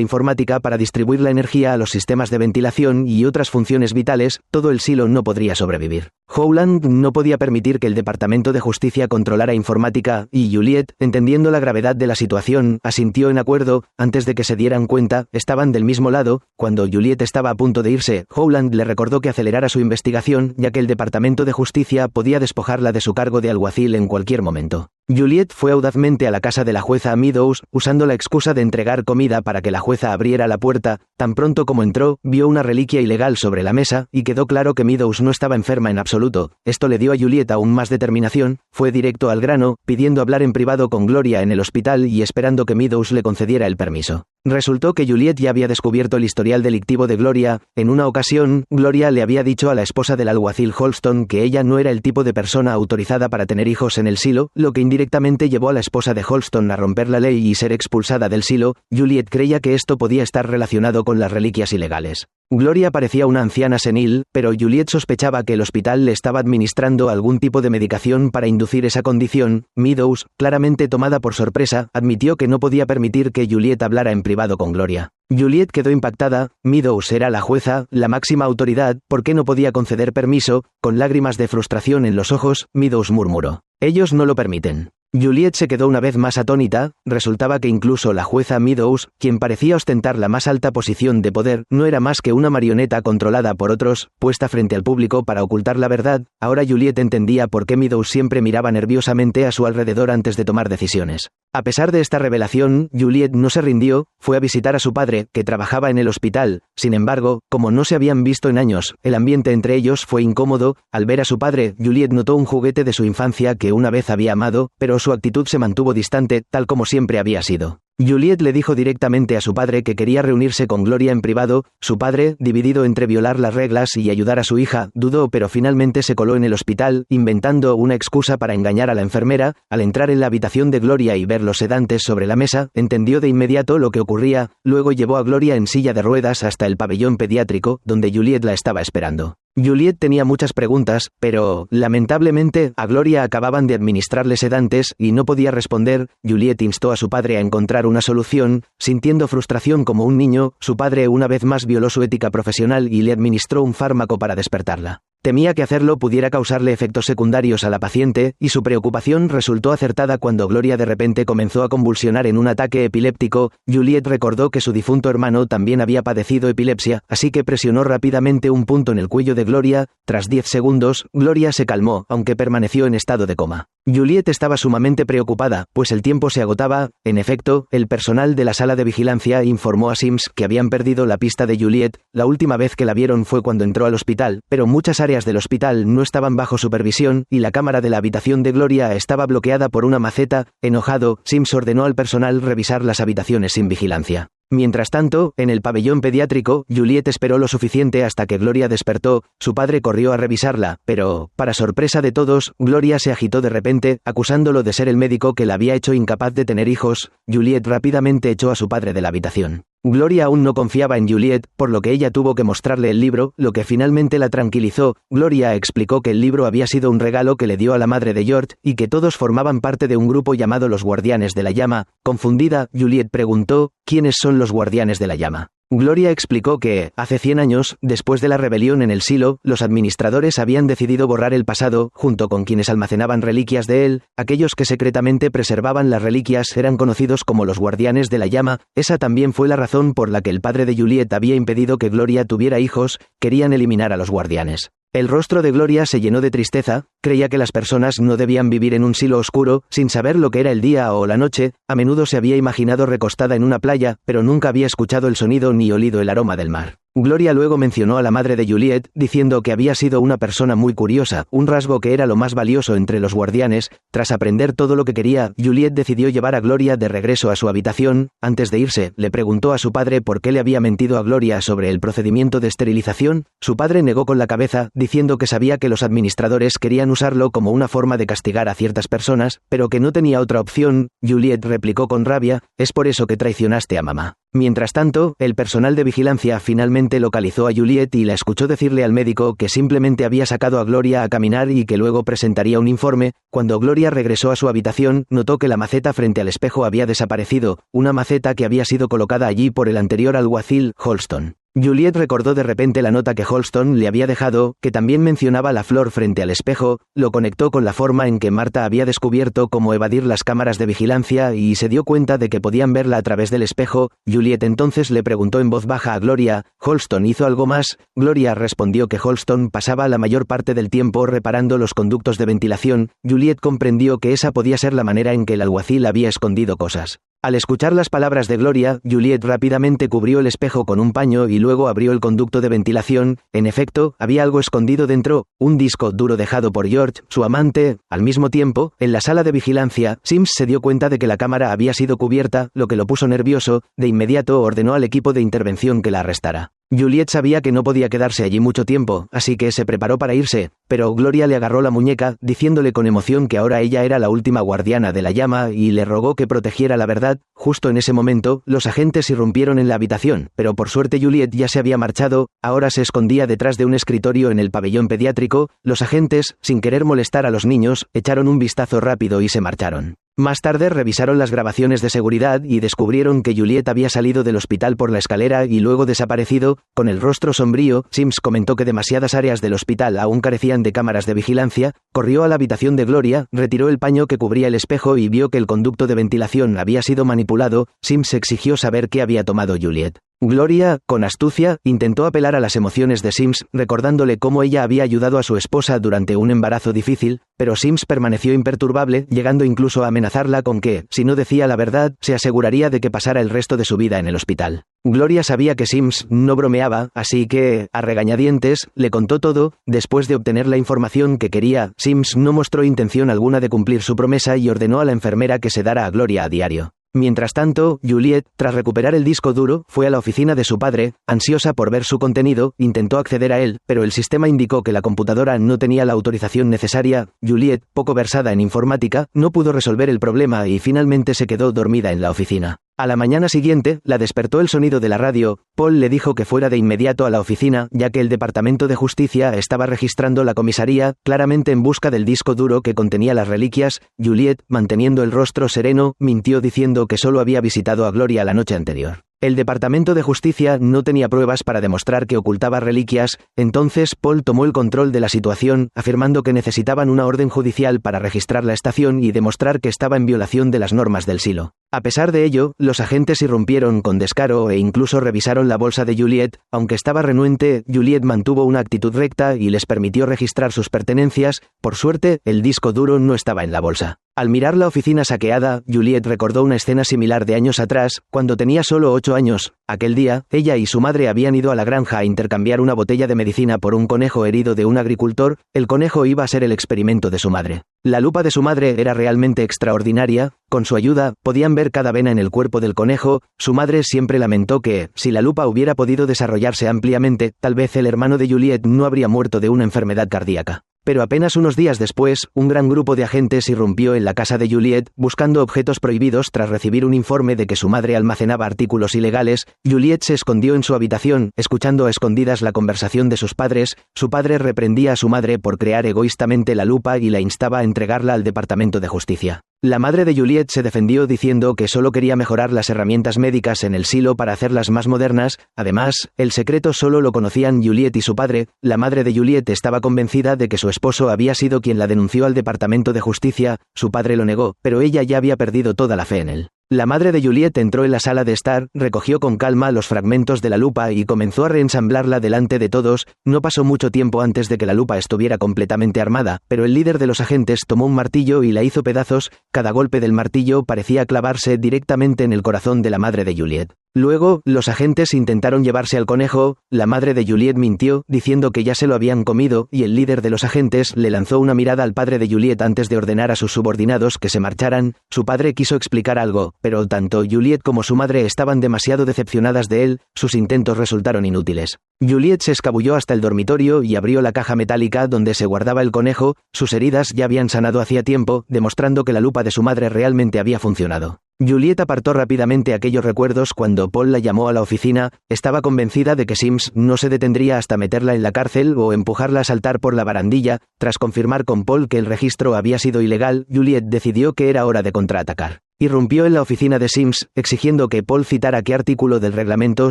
informática para distribuir la energía a los sistemas de ventilación y otras funciones vitales, todo el silo no podría sobrevivir. Howland no podía permitir que el Departamento de Justicia controlara informática, y Juliet, entendiendo la gravedad de la situación, asintió en acuerdo. Antes de que se dieran cuenta, estaban del mismo lado. Cuando Juliet estaba a punto de irse, Howland le recordó que acelerara su investigación, ya que el Departamento de Justicia podía despojarla de su cargo de alguacil en cualquier momento. Juliet fue audazmente a la casa de la jueza Meadows, usando la excusa de entregar comida para que la jueza abriera la puerta. Tan pronto como entró, vio una reliquia ilegal sobre la mesa, y quedó claro que Meadows no estaba enferma en absoluto. Esto le dio a Juliet aún más determinación. Fue directo al grano, pidiendo hablar en privado con Gloria en el hospital y esperando que Meadows le concediera el permiso. Resultó que Juliet ya había descubierto el historial delictivo de Gloria. En una ocasión, Gloria le había dicho a la esposa del alguacil Holston que ella no era el tipo de persona autorizada para tener hijos en el silo, lo que indirectamente llevó a la esposa de Holston a romper la ley y ser expulsada del silo. Juliet creía que esto podía estar relacionado con las reliquias ilegales. Gloria parecía una anciana senil, pero Juliet sospechaba que el hospital le estaba administrando algún tipo de medicación para inducir esa condición. Meadows, claramente tomada por sorpresa, admitió que no podía permitir que Juliet hablara en privado con Gloria. Juliet quedó impactada. Meadows era la jueza, la máxima autoridad. ¿Por qué no podía conceder permiso? Con lágrimas de frustración en los ojos, Meadows murmuró: «Ellos no lo permiten». Juliet se quedó una vez más atónita. Resultaba que incluso la jueza Meadows, quien parecía ostentar la más alta posición de poder, no era más que una marioneta controlada por otros, puesta frente al público para ocultar la verdad. Ahora Juliet entendía por qué Meadows siempre miraba nerviosamente a su alrededor antes de tomar decisiones. A pesar de esta revelación, Juliet no se rindió. Fue a visitar a su padre, que trabajaba en el hospital. Sin embargo, como no se habían visto en años, el ambiente entre ellos fue incómodo. Al ver a su padre, Juliet notó un juguete de su infancia que una vez había amado, pero su actitud se mantuvo distante, tal como siempre había sido. Juliet le dijo directamente a su padre que quería reunirse con Gloria en privado. Su padre, dividido entre violar las reglas y ayudar a su hija, dudó, pero finalmente se coló en el hospital, inventando una excusa para engañar a la enfermera. Al entrar en la habitación de Gloria y ver los sedantes sobre la mesa, entendió de inmediato lo que ocurría. Luego llevó a Gloria en silla de ruedas hasta el pabellón pediátrico, donde Juliet la estaba esperando. Juliet tenía muchas preguntas, pero, lamentablemente, a Gloria acababan de administrarle sedantes y no podía responder. Juliet instó a su padre a encontrar una solución. Sintiendo frustración como un niño, su padre una vez más violó su ética profesional y le administró un fármaco para despertarla. Temía que hacerlo pudiera causarle efectos secundarios a la paciente, y su preocupación resultó acertada cuando Gloria de repente comenzó a convulsionar en un ataque epiléptico. Juliet recordó que su difunto hermano también había padecido epilepsia, así que presionó rápidamente un punto en el cuello de Gloria. Tras 10 segundos, Gloria se calmó, aunque permaneció en estado de coma. Juliet estaba sumamente preocupada, pues el tiempo se agotaba. En efecto, el personal de la sala de vigilancia informó a Sims que habían perdido la pista de Juliet. La última vez que la vieron fue cuando entró al hospital, pero muchas áreas áreas del hospital no estaban bajo supervisión y la cámara de la habitación de Gloria estaba bloqueada por una maceta. Enojado, Sims ordenó al personal revisar las habitaciones sin vigilancia. Mientras tanto, en el pabellón pediátrico, Juliet esperó lo suficiente hasta que Gloria despertó. Su padre corrió a revisarla, pero, para sorpresa de todos, Gloria se agitó de repente, acusándolo de ser el médico que la había hecho incapaz de tener hijos. Juliet rápidamente echó a su padre de la habitación. Gloria aún no confiaba en Juliet, por lo que ella tuvo que mostrarle el libro, lo que finalmente la tranquilizó. Gloria explicó que el libro había sido un regalo que le dio a la madre de George, y que todos formaban parte de un grupo llamado los Guardianes de la Llama. Confundida, Juliet preguntó, ¿quiénes son los Guardianes de la Llama? Gloria explicó que, hace 100 años, después de la rebelión en el Silo, los administradores habían decidido borrar el pasado, junto con quienes almacenaban reliquias de él. Aquellos que secretamente preservaban las reliquias eran conocidos como los Guardianes de la Llama. Esa también fue la razón por la que el padre de Juliet había impedido que Gloria tuviera hijos. Querían eliminar a los Guardianes. El rostro de Gloria se llenó de tristeza. Creía que las personas no debían vivir en un silo oscuro, sin saber lo que era el día o la noche. A menudo se había imaginado recostada en una playa, pero nunca había escuchado el sonido ni olido el aroma del mar. Gloria luego mencionó a la madre de Juliet, diciendo que había sido una persona muy curiosa, un rasgo que era lo más valioso entre los guardianes. Tras aprender todo lo que quería, Juliet decidió llevar a Gloria de regreso a su habitación. Antes de irse, le preguntó a su padre por qué le había mentido a Gloria sobre el procedimiento de esterilización. Su padre negó con la cabeza, diciendo que sabía que los administradores querían usarlo como una forma de castigar a ciertas personas, pero que no tenía otra opción. Juliet replicó con rabia, «Es por eso que traicionaste a mamá». Mientras tanto, el personal de vigilancia finalmente localizó a Juliet y la escuchó decirle al médico que simplemente había sacado a Gloria a caminar y que luego presentaría un informe. Cuando Gloria regresó a su habitación, notó que la maceta frente al espejo había desaparecido, una maceta que había sido colocada allí por el anterior alguacil, Holston. Juliet recordó de repente la nota que Holston le había dejado, que también mencionaba la flor frente al espejo. Lo conectó con la forma en que Marta había descubierto cómo evadir las cámaras de vigilancia y se dio cuenta de que podían verla a través del espejo. Juliet entonces le preguntó en voz baja a Gloria, ¿Holston hizo algo más? Gloria respondió que Holston pasaba la mayor parte del tiempo reparando los conductos de ventilación. Juliet comprendió que esa podía ser la manera en que el alguacil había escondido cosas. Al escuchar las palabras de Gloria, Juliet rápidamente cubrió el espejo con un paño y luego abrió el conducto de ventilación. En efecto, había algo escondido dentro, un disco duro dejado por George, su amante. Al mismo tiempo, en la sala de vigilancia, Sims se dio cuenta de que la cámara había sido cubierta, lo que lo puso nervioso. De inmediato ordenó al equipo de intervención que la arrestara. Juliet sabía que no podía quedarse allí mucho tiempo, así que se preparó para irse, pero Gloria le agarró la muñeca, diciéndole con emoción que ahora ella era la última guardiana de la llama y le rogó que protegiera la verdad. Justo en ese momento, los agentes irrumpieron en la habitación, pero por suerte Juliet ya se había marchado. Ahora se escondía detrás de un escritorio en el pabellón pediátrico. Los agentes, sin querer molestar a los niños, echaron un vistazo rápido y se marcharon. Más tarde revisaron las grabaciones de seguridad y descubrieron que Juliet había salido del hospital por la escalera y luego desaparecido. Con el rostro sombrío, Sims comentó que demasiadas áreas del hospital aún carecían de cámaras de vigilancia. Corrió a la habitación de Gloria, retiró el paño que cubría el espejo y vio que el conducto de ventilación había sido manipulado. Sims exigió saber qué había tomado Juliet. Gloria, con astucia, intentó apelar a las emociones de Sims, recordándole cómo ella había ayudado a su esposa durante un embarazo difícil, pero Sims permaneció imperturbable, llegando incluso a amenazarla con que, si no decía la verdad, se aseguraría de que pasara el resto de su vida en el hospital. Gloria sabía que Sims no bromeaba, así que, a regañadientes, le contó todo. Después de obtener la información que quería, Sims no mostró intención alguna de cumplir su promesa y ordenó a la enfermera que sedara a Gloria a diario. Mientras tanto, Juliet, tras recuperar el disco duro, fue a la oficina de su padre. Ansiosa por ver su contenido, intentó acceder a él, pero el sistema indicó que la computadora no tenía la autorización necesaria. Juliet, poco versada en informática, no pudo resolver el problema y finalmente se quedó dormida en la oficina. A la mañana siguiente, la despertó el sonido de la radio. Paul le dijo que fuera de inmediato a la oficina, ya que el Departamento de Justicia estaba registrando la comisaría, claramente en busca del disco duro que contenía las reliquias. Juliet, manteniendo el rostro sereno, mintió diciendo que solo había visitado a Gloria la noche anterior. El Departamento de Justicia no tenía pruebas para demostrar que ocultaba reliquias. Entonces Paul tomó el control de la situación, afirmando que necesitaban una orden judicial para registrar la estación y demostrar que estaba en violación de las normas del silo. A pesar de ello, los agentes irrumpieron con descaro e incluso revisaron la bolsa de Juliet. Aunque estaba renuente, Juliet mantuvo una actitud recta y les permitió registrar sus pertenencias. Por suerte, el disco duro no estaba en la bolsa. Al mirar la oficina saqueada, Juliet recordó una escena similar de años atrás, cuando tenía solo 8 años. Aquel día, ella y su madre habían ido a la granja a intercambiar una botella de medicina por un conejo herido de un agricultor. El conejo iba a ser el experimento de su madre. La lupa de su madre era realmente extraordinaria. Con su ayuda, podían ver cada vena en el cuerpo del conejo. Su madre siempre lamentó que, si la lupa hubiera podido desarrollarse ampliamente, tal vez el hermano de Juliet no habría muerto de una enfermedad cardíaca. Pero apenas unos días después, un gran grupo de agentes irrumpió en la casa de Juliet, buscando objetos prohibidos tras recibir un informe de que su madre almacenaba artículos ilegales. Juliet se escondió en su habitación, escuchando a escondidas la conversación de sus padres. Su padre reprendía a su madre por crear egoístamente la lupa y la instaba a entregarla al Departamento de Justicia. La madre de Juliet se defendió diciendo que solo quería mejorar las herramientas médicas en el silo para hacerlas más modernas. Además, el secreto solo lo conocían Juliet y su padre. La madre de Juliet estaba convencida de que su esposo había sido quien la denunció al Departamento de Justicia. Su padre lo negó, pero ella ya había perdido toda la fe en él. La madre de Juliet entró en la sala de estar, recogió con calma los fragmentos de la lupa y comenzó a reensamblarla delante de todos. No pasó mucho tiempo antes de que la lupa estuviera completamente armada, pero el líder de los agentes tomó un martillo y la hizo pedazos. Cada golpe del martillo parecía clavarse directamente en el corazón de la madre de Juliet. Luego, los agentes intentaron llevarse al conejo. La madre de Juliet mintió, diciendo que ya se lo habían comido, y el líder de los agentes le lanzó una mirada al padre de Juliet antes de ordenar a sus subordinados que se marcharan. Su padre quiso explicar algo, pero tanto Juliet como su madre estaban demasiado decepcionadas de él. Sus intentos resultaron inútiles. Juliet se escabulló hasta el dormitorio y abrió la caja metálica donde se guardaba el conejo. Sus heridas ya habían sanado hacía tiempo, demostrando que la lupa de su madre realmente había funcionado. Juliet apartó rápidamente aquellos recuerdos cuando Paul la llamó a la oficina. Estaba convencida de que Sims no se detendría hasta meterla en la cárcel o empujarla a saltar por la barandilla. Tras confirmar con Paul que el registro había sido ilegal, Juliet decidió que era hora de contraatacar. Irrumpió en la oficina de Sims, exigiendo que Paul citara qué artículo del reglamento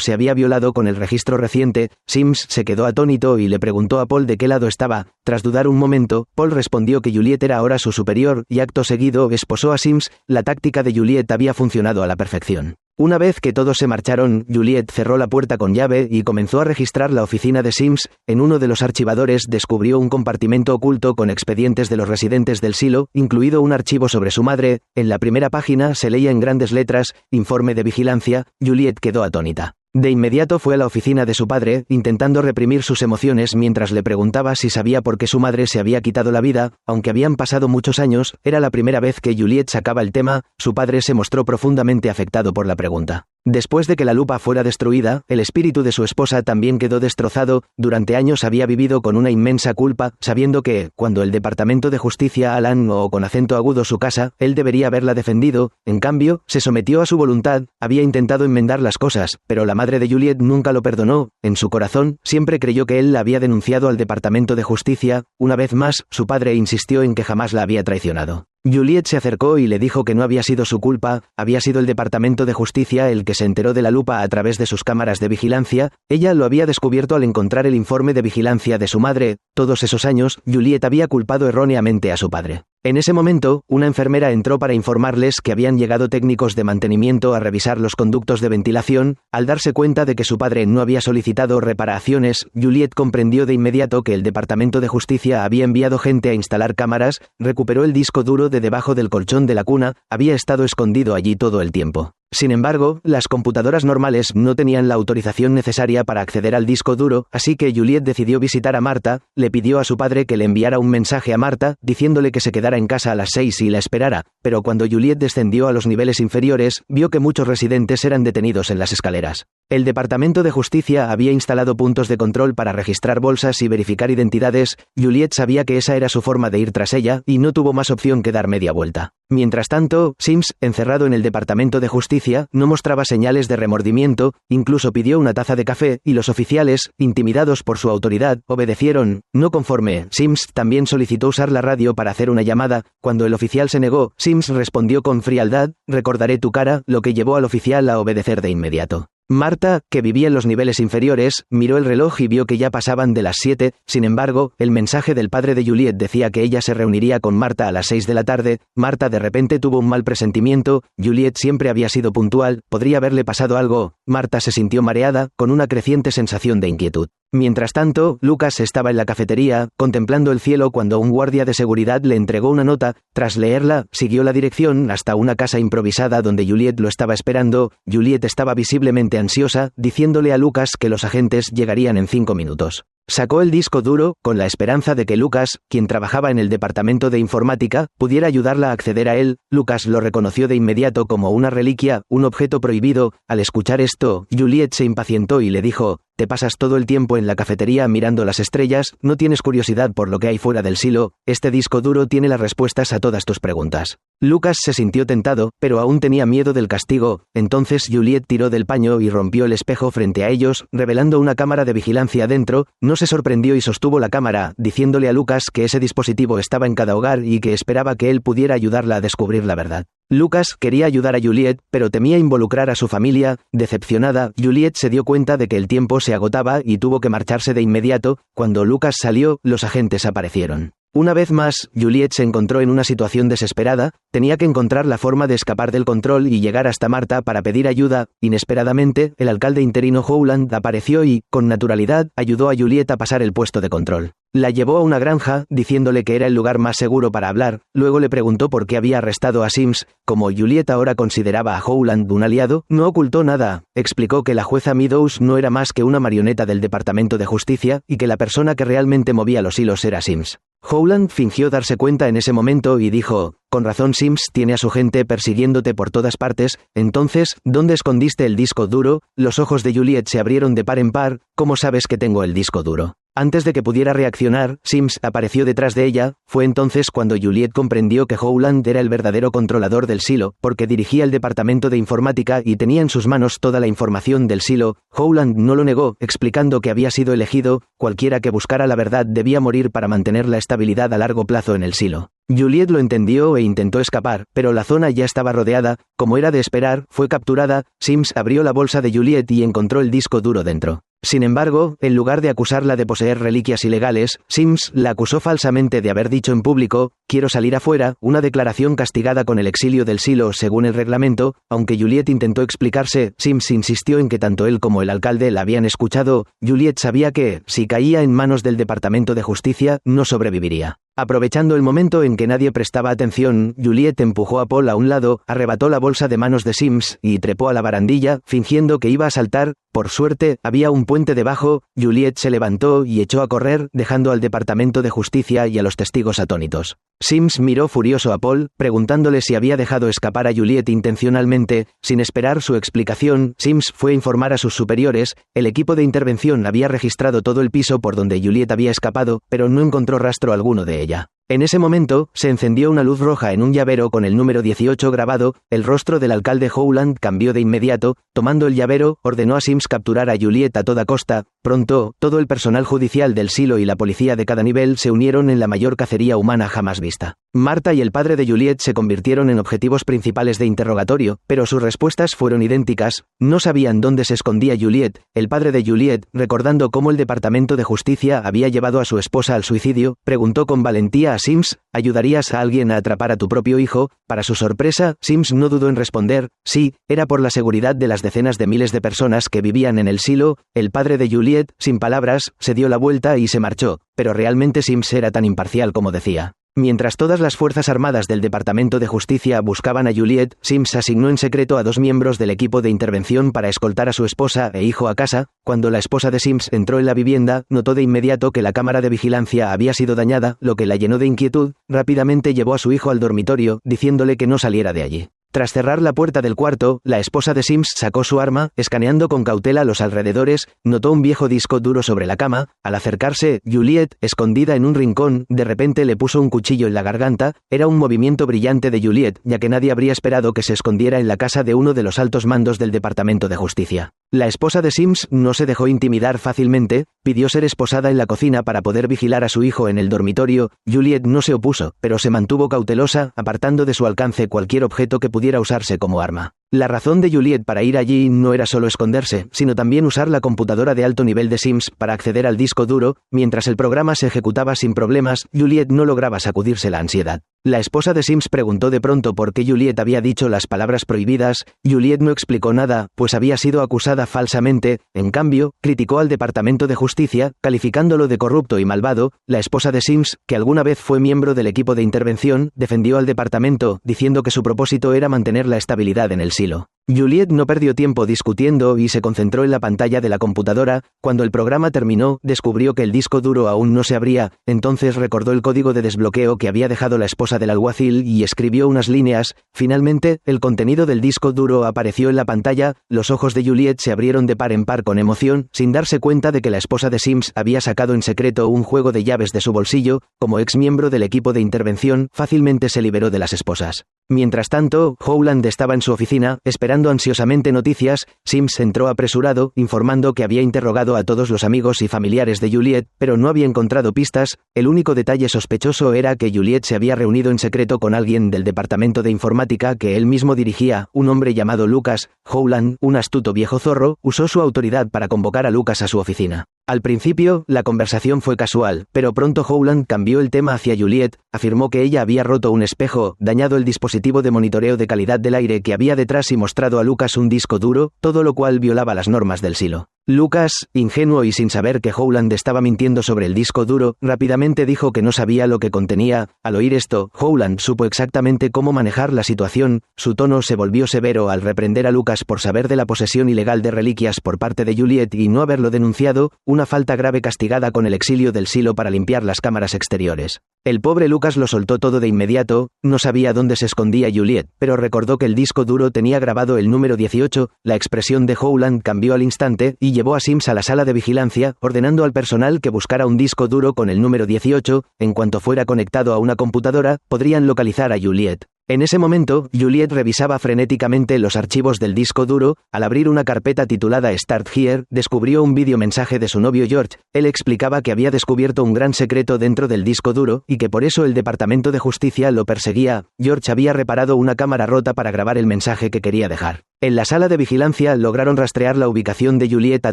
se había violado con el registro reciente. Sims se quedó atónito y le preguntó a Paul de qué lado estaba. Tras dudar un momento, Paul respondió que Juliet era ahora su superior y acto seguido esposó a Sims. La táctica de Juliet había funcionado a la perfección. Una vez que todos se marcharon, Juliet cerró la puerta con llave y comenzó a registrar la oficina de Sims. En uno de los archivadores descubrió un compartimento oculto con expedientes de los residentes del silo, incluido un archivo sobre su madre. En la primera página se leía en grandes letras: informe de vigilancia. Juliet quedó atónita. De inmediato fue a la oficina de su padre, intentando reprimir sus emociones mientras le preguntaba si sabía por qué su madre se había quitado la vida. Aunque habían pasado muchos años, era la primera vez que Juliet sacaba el tema. Su padre se mostró profundamente afectado por la pregunta. Después de que la lupa fuera destruida, el espíritu de su esposa también quedó destrozado. Durante años había vivido con una inmensa culpa, sabiendo que, cuando el Departamento de Justicia Alan o con acento agudo su casa, él debería haberla defendido. En cambio, se sometió a su voluntad. Había intentado enmendar las cosas, pero la madre de Juliet nunca lo perdonó. En su corazón, siempre creyó que él la había denunciado al Departamento de Justicia. Una vez más, su padre insistió en que jamás la había traicionado. Juliet se acercó y le dijo que no había sido su culpa, había sido el Departamento de Justicia el que se enteró de la lupa a través de sus cámaras de vigilancia. Ella lo había descubierto al encontrar el informe de vigilancia de su madre. Todos esos años, Juliet había culpado erróneamente a su padre. En ese momento, una enfermera entró para informarles que habían llegado técnicos de mantenimiento a revisar los conductos de ventilación. Al darse cuenta de que su padre no había solicitado reparaciones, Juliet comprendió de inmediato que el Departamento de Justicia había enviado gente a instalar cámaras. Recuperó el disco duro de debajo del colchón de la cuna, había estado escondido allí todo el tiempo. Sin embargo, las computadoras normales no tenían la autorización necesaria para acceder al disco duro, así que Juliet decidió visitar a Marta. Le pidió a su padre que le enviara un mensaje a Marta, diciéndole que se quedara en casa a las 6 y la esperara, pero cuando Juliet descendió a los niveles inferiores, vio que muchos residentes eran detenidos en las escaleras. El Departamento de Justicia había instalado puntos de control para registrar bolsas y verificar identidades. Juliet sabía que esa era su forma de ir tras ella, y no tuvo más opción que dar media vuelta. Mientras tanto, Sims, encerrado en el Departamento de Justicia, no mostraba señales de remordimiento. Incluso pidió una taza de café, y los oficiales, intimidados por su autoridad, obedecieron. No conforme, Sims también solicitó usar la radio para hacer una llamada. Cuando el oficial se negó, Sims respondió con frialdad: «Recordaré tu cara», lo que llevó al oficial a obedecer de inmediato. Marta, que vivía en los niveles inferiores, miró el reloj y vio que ya pasaban de las 7, sin embargo, el mensaje del padre de Juliet decía que ella se reuniría con Marta a las 6 de la tarde. Marta de repente tuvo un mal presentimiento. Juliet siempre había sido puntual, ¿podría haberle pasado algo? Marta se sintió mareada, con una creciente sensación de inquietud. Mientras tanto, Lucas estaba en la cafetería, contemplando el cielo cuando un guardia de seguridad le entregó una nota. Tras leerla, siguió la dirección hasta una casa improvisada donde Juliet lo estaba esperando. Juliet estaba visiblemente ansiosa, diciéndole a Lucas que los agentes llegarían en 5 minutos. Sacó el disco duro, con la esperanza de que Lucas, quien trabajaba en el departamento de informática, pudiera ayudarla a acceder a él. Lucas lo reconoció de inmediato como una reliquia, un objeto prohibido. Al escuchar esto, Juliet se impacientó y le dijo: «Te pasas todo el tiempo en la cafetería mirando las estrellas, ¿no tienes curiosidad por lo que hay fuera del silo? Este disco duro tiene las respuestas a todas tus preguntas». Lucas se sintió tentado, pero aún tenía miedo del castigo. Entonces Juliet tiró del paño y rompió el espejo frente a ellos, revelando una cámara de vigilancia dentro. No se sorprendió y sostuvo la cámara, diciéndole a Lucas que ese dispositivo estaba en cada hogar y que esperaba que él pudiera ayudarla a descubrir la verdad. Lucas quería ayudar a Juliet, pero temía involucrar a su familia. Decepcionada, Juliet se dio cuenta de que el tiempo se agotaba y tuvo que marcharse de inmediato. Cuando Lucas salió, los agentes aparecieron. Una vez más, Juliet se encontró en una situación desesperada. Tenía que encontrar la forma de escapar del control y llegar hasta Marta para pedir ayuda. Inesperadamente, el alcalde interino Howland apareció y, con naturalidad, ayudó a Juliet a pasar el puesto de control. La llevó a una granja, diciéndole que era el lugar más seguro para hablar. Luego le preguntó por qué había arrestado a Sims. Como Juliet ahora consideraba a Howland un aliado, no ocultó nada. Explicó que la jueza Meadows no era más que una marioneta del Departamento de Justicia y que la persona que realmente movía los hilos era Sims. Howland fingió darse cuenta en ese momento y dijo: «Con razón, Sims tiene a su gente persiguiéndote por todas partes. Entonces, ¿dónde escondiste el disco duro?». Los ojos de Juliet se abrieron de par en par. «¿Cómo sabes que tengo el disco duro?». Antes de que pudiera reaccionar, Sims apareció detrás de ella. Fue entonces cuando Juliet comprendió que Howland era el verdadero controlador del silo, porque dirigía el departamento de informática y tenía en sus manos toda la información del silo. Howland no lo negó, explicando que había sido elegido. Cualquiera que buscara la verdad debía morir para mantener la estabilidad a largo plazo en el silo. Juliet lo entendió e intentó escapar, pero la zona ya estaba rodeada. Como era de esperar, fue capturada. Sims abrió la bolsa de Juliet y encontró el disco duro dentro. Sin embargo, en lugar de acusarla de poseer reliquias ilegales, Sims la acusó falsamente de haber dicho en público: «Quiero salir afuera», una declaración castigada con el exilio del silo según el reglamento. Aunque Juliet intentó explicarse, Sims insistió en que tanto él como el alcalde la habían escuchado. Juliet sabía que, si caía en manos del Departamento de Justicia, no sobreviviría. Aprovechando el momento en que nadie prestaba atención, Juliet empujó a Paul a un lado, arrebató la bolsa de manos de Sims y trepó a la barandilla, fingiendo que iba a saltar. Por suerte, había un puente debajo. Juliet se levantó y echó a correr, dejando al Departamento de Justicia y a los testigos atónitos. Sims miró furioso a Paul, preguntándole si había dejado escapar a Juliet intencionalmente. Sin esperar su explicación, Sims fue a informar a sus superiores. El equipo de intervención había registrado todo el piso por donde Juliet había escapado, pero no encontró rastro alguno de ella. En ese momento, se encendió una luz roja en un llavero con el número 18 grabado. El rostro del alcalde Howland cambió de inmediato. Tomando el llavero, ordenó a Sims capturar a Juliet a toda costa. Pronto, todo el personal judicial del silo y la policía de cada nivel se unieron en la mayor cacería humana jamás vista. Marta y el padre de Juliet se convirtieron en objetivos principales de interrogatorio, pero sus respuestas fueron idénticas. No sabían dónde se escondía Juliet. El padre de Juliet, recordando cómo el Departamento de Justicia había llevado a su esposa al suicidio, preguntó con valentía a Sims: ¿ayudarías a alguien a atrapar a tu propio hijo? Para su sorpresa, Sims no dudó en responder: sí, era por la seguridad de las decenas de miles de personas que vivían en el silo. El padre de Juliet, sin palabras, se dio la vuelta y se marchó, pero realmente Sims era tan imparcial como decía. Mientras todas las fuerzas armadas del Departamento de Justicia buscaban a Juliet, Sims asignó en secreto a 2 miembros del equipo de intervención para escoltar a su esposa e hijo a casa. Cuando la esposa de Sims entró en la vivienda, notó de inmediato que la cámara de vigilancia había sido dañada, lo que la llenó de inquietud. Rápidamente llevó a su hijo al dormitorio, diciéndole que no saliera de allí. Tras cerrar la puerta del cuarto, la esposa de Sims sacó su arma. Escaneando con cautela los alrededores, notó un viejo disco duro sobre la cama. Al acercarse, Juliet, escondida en un rincón, de repente le puso un cuchillo en la garganta. Era un movimiento brillante de Juliet, ya que nadie habría esperado que se escondiera en la casa de uno de los altos mandos del Departamento de Justicia. La esposa de Sims no se dejó intimidar fácilmente, pidió ser esposada en la cocina para poder vigilar a su hijo en el dormitorio. Juliet no se opuso, pero se mantuvo cautelosa, apartando de su alcance cualquier objeto que pudiera usarse como arma. La razón de Juliet para ir allí no era solo esconderse, sino también usar la computadora de alto nivel de Sims para acceder al disco duro. Mientras el programa se ejecutaba sin problemas, Juliet no lograba sacudirse la ansiedad. La esposa de Sims preguntó de pronto por qué Juliet había dicho las palabras prohibidas. Juliet no explicó nada, pues había sido acusada falsamente. En cambio, criticó al Departamento de Justicia, calificándolo de corrupto y malvado. La esposa de Sims, que alguna vez fue miembro del equipo de intervención, defendió al departamento, diciendo que su propósito era mantener la estabilidad en el silo. Juliet no perdió tiempo discutiendo y se concentró en la pantalla de la computadora. Cuando el programa terminó, descubrió que el disco duro aún no se abría. Entonces recordó el código de desbloqueo que había dejado la esposa del alguacil y escribió unas líneas. Finalmente, el contenido del disco duro apareció en la pantalla. Los ojos de Juliet se abrieron de par en par con emoción, sin darse cuenta de que la esposa de Sims había sacado en secreto un juego de llaves de su bolsillo. Como ex miembro del equipo de intervención, fácilmente se liberó de las esposas. Mientras tanto, Howland estaba en su oficina, esperando ansiosamente noticias. Sims entró apresurado, informando que había interrogado a todos los amigos y familiares de Juliet, pero no había encontrado pistas. El único detalle sospechoso era que Juliet se había reunido en secreto con alguien del departamento de informática que él mismo dirigía, un hombre llamado Lucas. Howland, un astuto viejo zorro, usó su autoridad para convocar a Lucas a su oficina. Al principio, la conversación fue casual, pero pronto Howland cambió el tema hacia Juliet, afirmó que ella había roto un espejo, dañado el dispositivo de monitoreo de calidad del aire que había detrás y mostrado a Lucas un disco duro, todo lo cual violaba las normas del silo. Lucas, ingenuo y sin saber que Howland estaba mintiendo sobre el disco duro, rápidamente dijo que no sabía lo que contenía. Al oír esto, Howland supo exactamente cómo manejar la situación. Su tono se volvió severo al reprender a Lucas por saber de la posesión ilegal de reliquias por parte de Juliet y no haberlo denunciado, una falta grave castigada con el exilio del silo para limpiar las cámaras exteriores. El pobre Lucas lo soltó todo de inmediato. No sabía dónde se escondía Juliet, pero recordó que el disco duro tenía grabado el número 18. La expresión de Howland cambió al instante y llevó a Sims a la sala de vigilancia, ordenando al personal que buscara un disco duro con el número 18. En cuanto fuera conectado a una computadora, podrían localizar a Juliet. En ese momento, Juliet revisaba frenéticamente los archivos del disco duro. Al abrir una carpeta titulada Start Here, descubrió un videomensaje de su novio George. Él explicaba que había descubierto un gran secreto dentro del disco duro y que por eso el Departamento de Justicia lo perseguía. George había reparado una cámara rota para grabar el mensaje que quería dejar. En la sala de vigilancia lograron rastrear la ubicación de Juliet a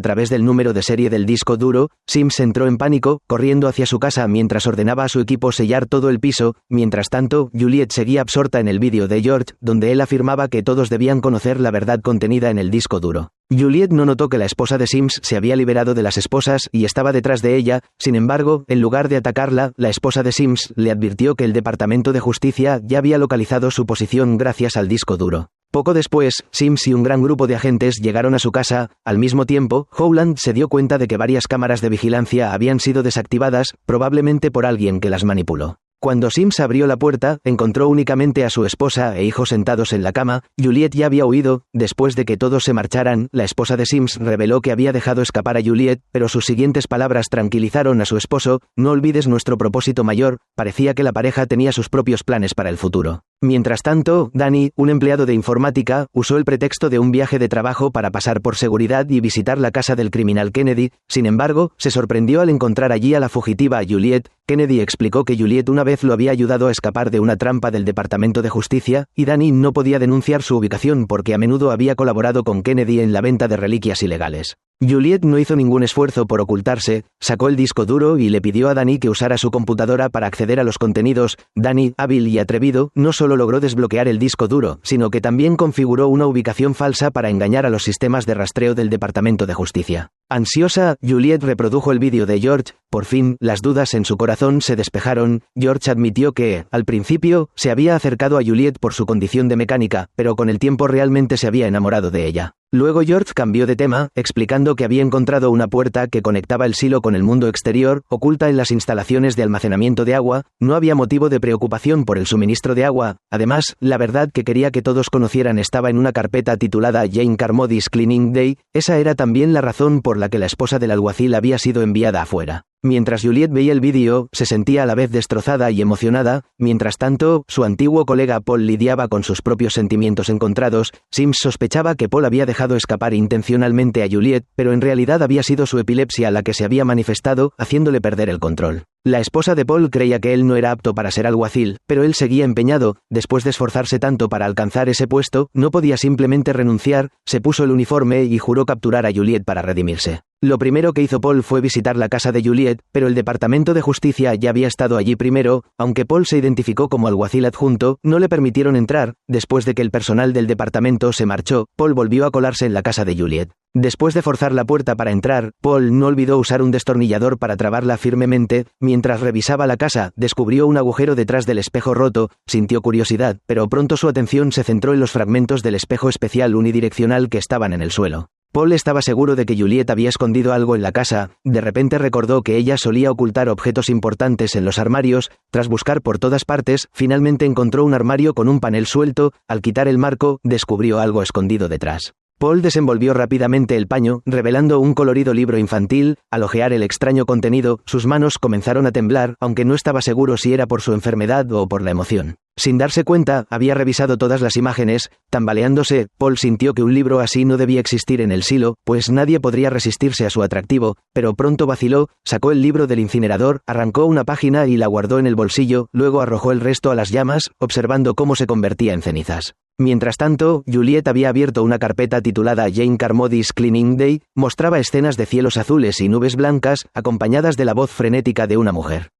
través del número de serie del disco duro. Sims entró en pánico, corriendo hacia su casa mientras ordenaba a su equipo sellar todo el piso. Mientras tanto, Juliet seguía absorta en el vídeo de George, donde él afirmaba que todos debían conocer la verdad contenida en el disco duro. Juliet no notó que la esposa de Sims se había liberado de las esposas y estaba detrás de ella. Sin embargo, en lugar de atacarla, la esposa de Sims le advirtió que el Departamento de Justicia ya había localizado su posición gracias al disco duro. Poco después, Sims y un gran grupo de agentes llegaron a su casa. Al mismo tiempo, Howland se dio cuenta de que varias cámaras de vigilancia habían sido desactivadas, probablemente por alguien que las manipuló. Cuando Sims abrió la puerta, encontró únicamente a su esposa e hijo sentados en la cama. Juliet ya había huido. Después de que todos se marcharan, la esposa de Sims reveló que había dejado escapar a Juliet, pero sus siguientes palabras tranquilizaron a su esposo. No olvides nuestro propósito mayor. Parecía que la pareja tenía sus propios planes para el futuro. Mientras tanto, Danny, un empleado de informática, usó el pretexto de un viaje de trabajo para pasar por seguridad y visitar la casa del criminal Kennedy. Sin embargo, se sorprendió al encontrar allí a la fugitiva Juliet. Kennedy explicó que Juliet una vez lo había ayudado a escapar de una trampa del Departamento de Justicia, y Danny no podía denunciar su ubicación porque a menudo había colaborado con Kennedy en la venta de reliquias ilegales. Juliet no hizo ningún esfuerzo por ocultarse, sacó el disco duro y le pidió a Danny que usara su computadora para acceder a los contenidos. Danny, hábil y atrevido, no solo logró desbloquear el disco duro, sino que también configuró una ubicación falsa para engañar a los sistemas de rastreo del Departamento de Justicia. Ansiosa, Juliet reprodujo el vídeo de George. Por fin, las dudas en su corazón se despejaron. George admitió que, al principio, se había acercado a Juliet por su condición de mecánica, pero con el tiempo realmente se había enamorado de ella. Luego George cambió de tema, explicando que había encontrado una puerta que conectaba el silo con el mundo exterior, oculta en las instalaciones de almacenamiento de agua. No había motivo de preocupación por el suministro de agua. Además, la verdad que quería que todos conocieran estaba en una carpeta titulada Jane Carmody's Cleaning Day. Esa era también la razón por la que la esposa del alguacil había sido enviada afuera. Mientras Juliet veía el vídeo, se sentía a la vez destrozada y emocionada. Mientras tanto, su antiguo colega Paul lidiaba con sus propios sentimientos encontrados. Sims sospechaba que Paul había dejado escapar intencionalmente a Juliet, pero en realidad había sido su epilepsia la que se había manifestado, haciéndole perder el control. La esposa de Paul creía que él no era apto para ser alguacil, pero él seguía empeñado. Después de esforzarse tanto para alcanzar ese puesto, no podía simplemente renunciar. Se puso el uniforme y juró capturar a Juliet para redimirse. Lo primero que hizo Paul fue visitar la casa de Juliet, pero el Departamento de Justicia ya había estado allí primero. Aunque Paul se identificó como alguacil adjunto, no le permitieron entrar. Después de que el personal del departamento se marchó, Paul volvió a colarse en la casa de Juliet. Después de forzar la puerta para entrar, Paul no olvidó usar un destornillador para trabarla firmemente. Mientras revisaba la casa, descubrió un agujero detrás del espejo roto. Sintió curiosidad, pero pronto su atención se centró en los fragmentos del espejo especial unidireccional que estaban en el suelo. Paul estaba seguro de que Juliet había escondido algo en la casa. De repente recordó que ella solía ocultar objetos importantes en los armarios. Tras buscar por todas partes, finalmente encontró un armario con un panel suelto. Al quitar el marco, descubrió algo escondido detrás. Paul desenvolvió rápidamente el paño, revelando un colorido libro infantil. Al hojear el extraño contenido, sus manos comenzaron a temblar, aunque no estaba seguro si era por su enfermedad o por la emoción. Sin darse cuenta, había revisado todas las imágenes. Tambaleándose, Paul sintió que un libro así no debía existir en el silo, pues nadie podría resistirse a su atractivo, pero pronto vaciló, sacó el libro del incinerador, arrancó una página y la guardó en el bolsillo, luego arrojó el resto a las llamas, observando cómo se convertía en cenizas. Mientras tanto, Juliet había abierto una carpeta titulada Jane Carmody's Cleaning Day. Mostraba escenas de cielos azules y nubes blancas, acompañadas de la voz frenética de una mujer.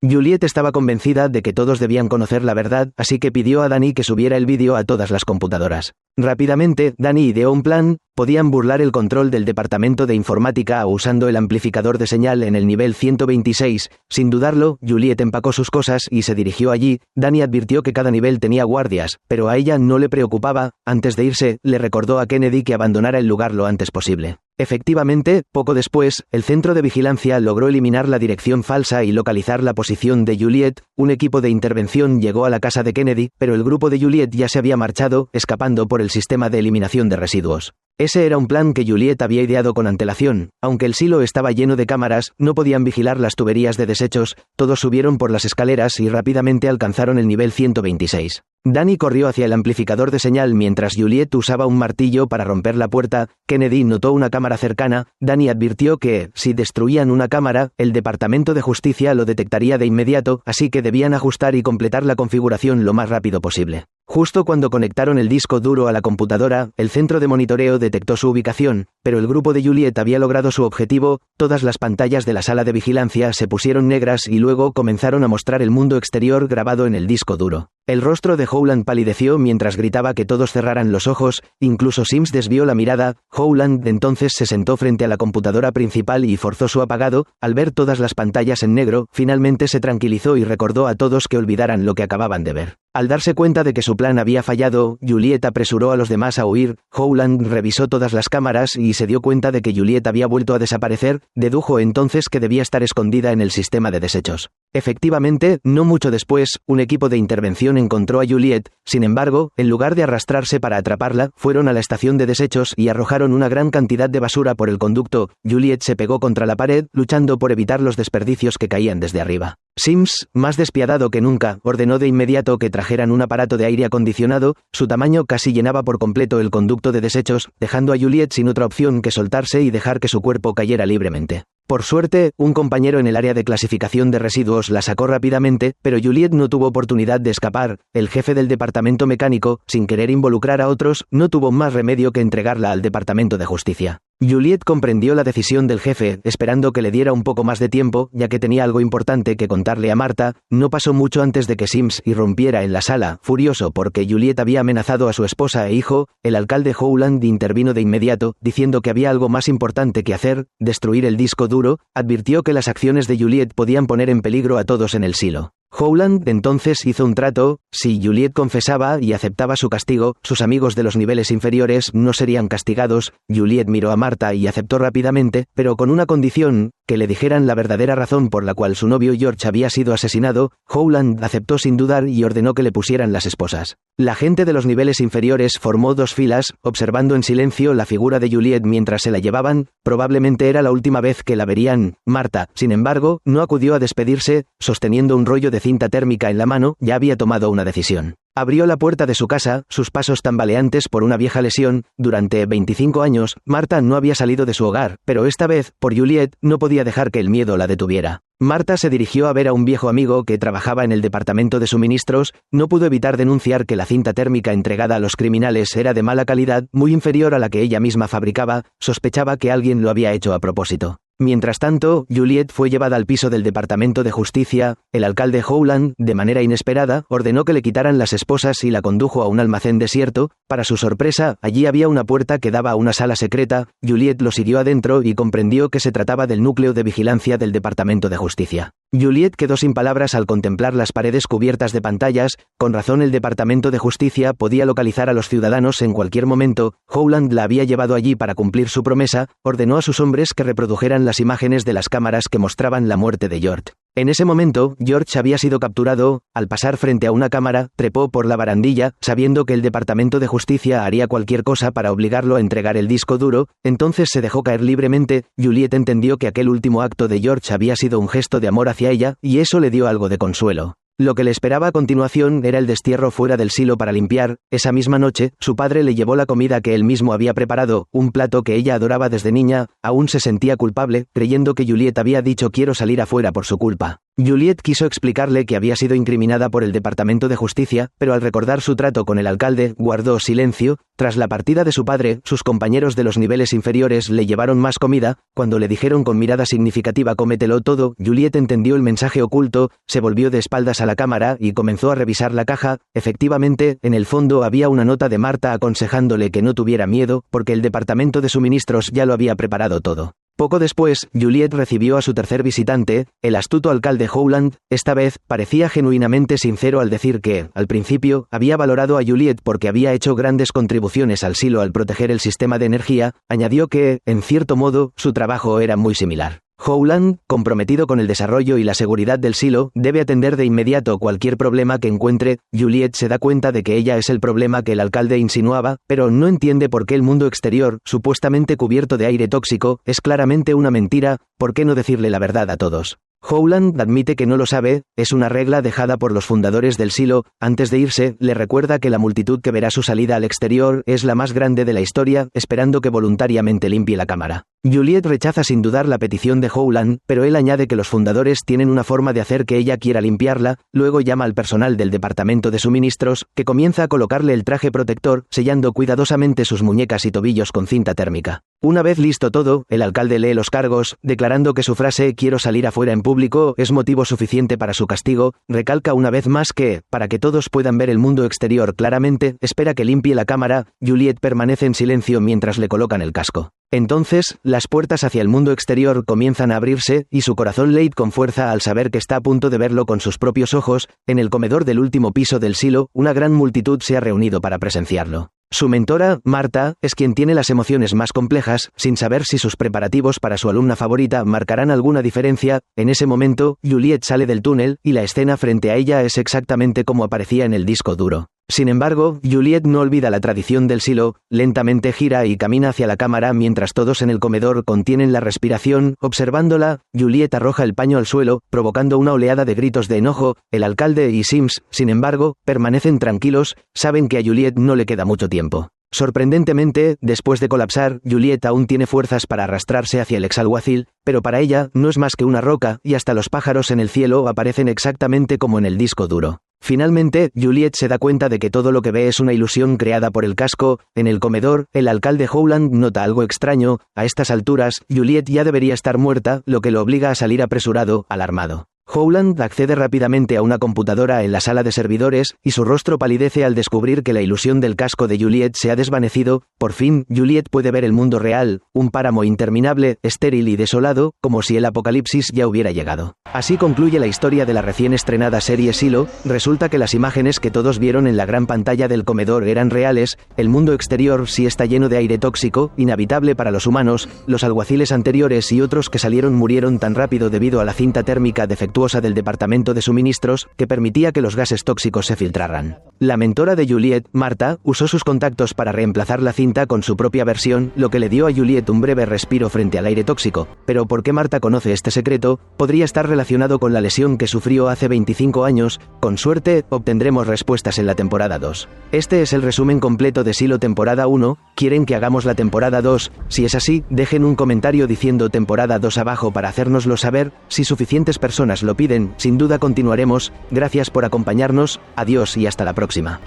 Juliet estaba convencida de que todos debían conocer la verdad, así que pidió a Danny que subiera el vídeo a todas las computadoras. Rápidamente, Danny ideó un plan. Podían burlar el control del departamento de informática usando el amplificador de señal en el nivel 126. Sin dudarlo, Juliet empacó sus cosas y se dirigió allí. Danny advirtió que cada nivel tenía guardias, pero a ella no le preocupaba. Antes de irse, le recordó a Kennedy que abandonara el lugar lo antes posible. Efectivamente, poco después, el centro de vigilancia logró eliminar la dirección falsa y localizar la posición de Juliet. Un equipo de intervención llegó a la casa de Kennedy, pero el grupo de Juliet ya se había marchado, escapando por el sistema de eliminación de residuos. Ese era un plan que Juliet había ideado con antelación. Aunque el silo estaba lleno de cámaras, no podían vigilar las tuberías de desechos. Todos subieron por las escaleras y rápidamente alcanzaron el nivel 126. Danny corrió hacia el amplificador de señal mientras Juliet usaba un martillo para romper la puerta. Kennedy notó una cámara cercana. Danny advirtió que, si destruían una cámara, el Departamento de Justicia lo detectaría de inmediato, así que debían ajustar y completar la configuración lo más rápido posible. Justo cuando conectaron el disco duro a la computadora, el centro de monitoreo detectó su ubicación, pero el grupo de Juliet había logrado su objetivo. Todas las pantallas de la sala de vigilancia se pusieron negras y luego comenzaron a mostrar el mundo exterior grabado en el disco duro. El rostro de Howland palideció mientras gritaba que todos cerraran los ojos. Incluso Sims desvió la mirada. Howland entonces se sentó frente a la computadora principal y forzó su apagado. Al ver todas las pantallas en negro, finalmente se tranquilizó y recordó a todos que olvidaran lo que acababan de ver. Al darse cuenta de que su plan había fallado, Juliet apresuró a los demás a huir. Howland revisó todas las cámaras y se dio cuenta de que Juliet había vuelto a desaparecer. Dedujo entonces que debía estar escondida en el sistema de desechos. Efectivamente, no mucho después, un equipo de intervención encontró a Juliet. Sin embargo, en lugar de arrastrarse para atraparla, fueron a la estación de desechos y arrojaron una gran cantidad de basura por el conducto. Juliet se pegó contra la pared, luchando por evitar los desperdicios que caían desde arriba. Sims, más despiadado que nunca, ordenó de inmediato que trajeran un aparato de aire acondicionado. Su tamaño casi llenaba por completo el conducto de desechos, dejando a Juliet sin otra opción que soltarse y dejar que su cuerpo cayera libremente. Por suerte, un compañero en el área de clasificación de residuos la sacó rápidamente, pero Juliet no tuvo oportunidad de escapar. El jefe del departamento mecánico, sin querer involucrar a otros, no tuvo más remedio que entregarla al departamento de justicia. Juliet comprendió la decisión del jefe, esperando que le diera un poco más de tiempo, ya que tenía algo importante que contarle a Marta. No pasó mucho antes de que Sims irrumpiera en la sala, furioso porque Juliet había amenazado a su esposa e hijo. El alcalde Howland intervino de inmediato, diciendo que había algo más importante que hacer: destruir el disco duro. Advirtió que las acciones de Juliet podían poner en peligro a todos en el silo. Howland entonces hizo un trato: si Juliet confesaba y aceptaba su castigo, sus amigos de los niveles inferiores no serían castigados. Juliet miró a Marta y aceptó rápidamente, pero con una condición: que le dijeran la verdadera razón por la cual su novio George había sido asesinado. Howland aceptó sin dudar y ordenó que le pusieran las esposas. La gente de los niveles inferiores formó dos filas, observando en silencio la figura de Juliet mientras se la llevaban. Probablemente era la última vez que la verían. Marta, sin embargo, no acudió a despedirse, sosteniendo un rollo de cinta térmica en la mano, ya había tomado una decisión. Abrió la puerta de su casa, sus pasos tambaleantes por una vieja lesión. Durante 25 años, Marta no había salido de su hogar, pero esta vez, por Juliet, no podía dejar que el miedo la detuviera. Marta se dirigió a ver a un viejo amigo que trabajaba en el departamento de suministros. No pudo evitar denunciar que la cinta térmica entregada a los criminales era de mala calidad, muy inferior a la que ella misma fabricaba. Sospechaba que alguien lo había hecho a propósito. Mientras tanto, Juliet fue llevada al piso del Departamento de Justicia. El alcalde Howland, de manera inesperada, ordenó que le quitaran las esposas y la condujo a un almacén desierto. Para su sorpresa, allí había una puerta que daba a una sala secreta. Juliet lo siguió adentro y comprendió que se trataba del núcleo de vigilancia del Departamento de Justicia. Juliet quedó sin palabras al contemplar las paredes cubiertas de pantallas. Con razón, el Departamento de Justicia podía localizar a los ciudadanos en cualquier momento. Howland la había llevado allí para cumplir su promesa. Ordenó a sus hombres que reprodujeran las imágenes de las cámaras que mostraban la muerte de George. En ese momento, George había sido capturado. Al pasar frente a una cámara, trepó por la barandilla, sabiendo que el Departamento de Justicia haría cualquier cosa para obligarlo a entregar el disco duro. Entonces se dejó caer libremente. Juliet entendió que aquel último acto de George había sido un gesto de amor hacia ella, y eso le dio algo de consuelo. Lo que le esperaba a continuación era el destierro fuera del silo para limpiar. Esa misma noche, su padre le llevó la comida que él mismo había preparado, un plato que ella adoraba desde niña. Aún se sentía culpable, creyendo que Juliet había dicho quiero salir afuera por su culpa. Juliet quiso explicarle que había sido incriminada por el Departamento de Justicia, pero al recordar su trato con el alcalde, guardó silencio. Tras la partida de su padre, sus compañeros de los niveles inferiores le llevaron más comida. Cuando le dijeron con mirada significativa cómetelo todo, Juliet entendió el mensaje oculto, se volvió de espaldas a la cámara y comenzó a revisar la caja. Efectivamente, en el fondo había una nota de Marta aconsejándole que no tuviera miedo, porque el Departamento de Suministros ya lo había preparado todo. Poco después, Juliet recibió a su tercer visitante, el astuto alcalde Howland. Esta vez, parecía genuinamente sincero al decir que, al principio, había valorado a Juliet porque había hecho grandes contribuciones al silo al proteger el sistema de energía. Añadió que, en cierto modo, su trabajo era muy similar. Howland, comprometido con el desarrollo y la seguridad del silo, debe atender de inmediato cualquier problema que encuentre. Juliet se da cuenta de que ella es el problema que el alcalde insinuaba, pero no entiende por qué el mundo exterior, supuestamente cubierto de aire tóxico, es claramente una mentira. ¿Por qué no decirle la verdad a todos? Howland admite que no lo sabe, es una regla dejada por los fundadores del silo. Antes de irse, le recuerda que la multitud que verá su salida al exterior es la más grande de la historia, esperando que voluntariamente limpie la cámara. Juliet rechaza sin dudar la petición de Howland, pero él añade que los fundadores tienen una forma de hacer que ella quiera limpiarla. Luego llama al personal del Departamento de Suministros, que comienza a colocarle el traje protector, sellando cuidadosamente sus muñecas y tobillos con cinta térmica. Una vez listo todo, el alcalde lee los cargos, declarando que su frase «quiero salir afuera en público» es motivo suficiente para su castigo. Recalca una vez más que, para que todos puedan ver el mundo exterior claramente, espera que limpie la cámara. Juliet permanece en silencio mientras le colocan el casco. Entonces, las puertas hacia el mundo exterior comienzan a abrirse, y su corazón late con fuerza al saber que está a punto de verlo con sus propios ojos. En el comedor del último piso del silo, una gran multitud se ha reunido para presenciarlo. Su mentora, Marta, es quien tiene las emociones más complejas, sin saber si sus preparativos para su alumna favorita marcarán alguna diferencia. En ese momento, Juliet sale del túnel, y la escena frente a ella es exactamente como aparecía en el disco duro. Sin embargo, Juliet no olvida la tradición del silo, lentamente gira y camina hacia la cámara mientras todos en el comedor contienen la respiración. Observándola, Juliet arroja el paño al suelo, provocando una oleada de gritos de enojo. El alcalde y Sims, sin embargo, permanecen tranquilos, saben que a Juliet no le queda mucho tiempo. Sorprendentemente, después de colapsar, Juliet aún tiene fuerzas para arrastrarse hacia el exalguacil, pero para ella no es más que una roca, y hasta los pájaros en el cielo aparecen exactamente como en el disco duro. Finalmente, Juliet se da cuenta de que todo lo que ve es una ilusión creada por el casco. En el comedor, el alcalde Howland nota algo extraño. A estas alturas, Juliet ya debería estar muerta, lo que lo obliga a salir apresurado, alarmado. Howland accede rápidamente a una computadora en la sala de servidores, y su rostro palidece al descubrir que la ilusión del casco de Juliet se ha desvanecido. Por fin, Juliet puede ver el mundo real, un páramo interminable, estéril y desolado, como si el apocalipsis ya hubiera llegado. Así concluye la historia de la recién estrenada serie Silo. Resulta que las imágenes que todos vieron en la gran pantalla del comedor eran reales. El mundo exterior sí está lleno de aire tóxico, inhabitable para los humanos. Los alguaciles anteriores y otros que salieron murieron tan rápido debido a la cinta térmica defectuosa del departamento de suministros, que permitía que los gases tóxicos se filtraran. La mentora de Juliet, Marta, usó sus contactos para reemplazar la cinta con su propia versión, lo que le dio a Juliet un breve respiro frente al aire tóxico. Pero ¿por qué Marta conoce este secreto? Podría estar relacionado con la lesión que sufrió hace 25 años. Con suerte, obtendremos respuestas en la temporada 2. Este es el resumen completo de Silo temporada 1. ¿Quieren que hagamos la temporada 2? Si es así, dejen un comentario diciendo temporada 2 abajo para hacérnoslo saber. Si suficientes personas lo piden, sin duda continuaremos. Gracias por acompañarnos, adiós y hasta la próxima.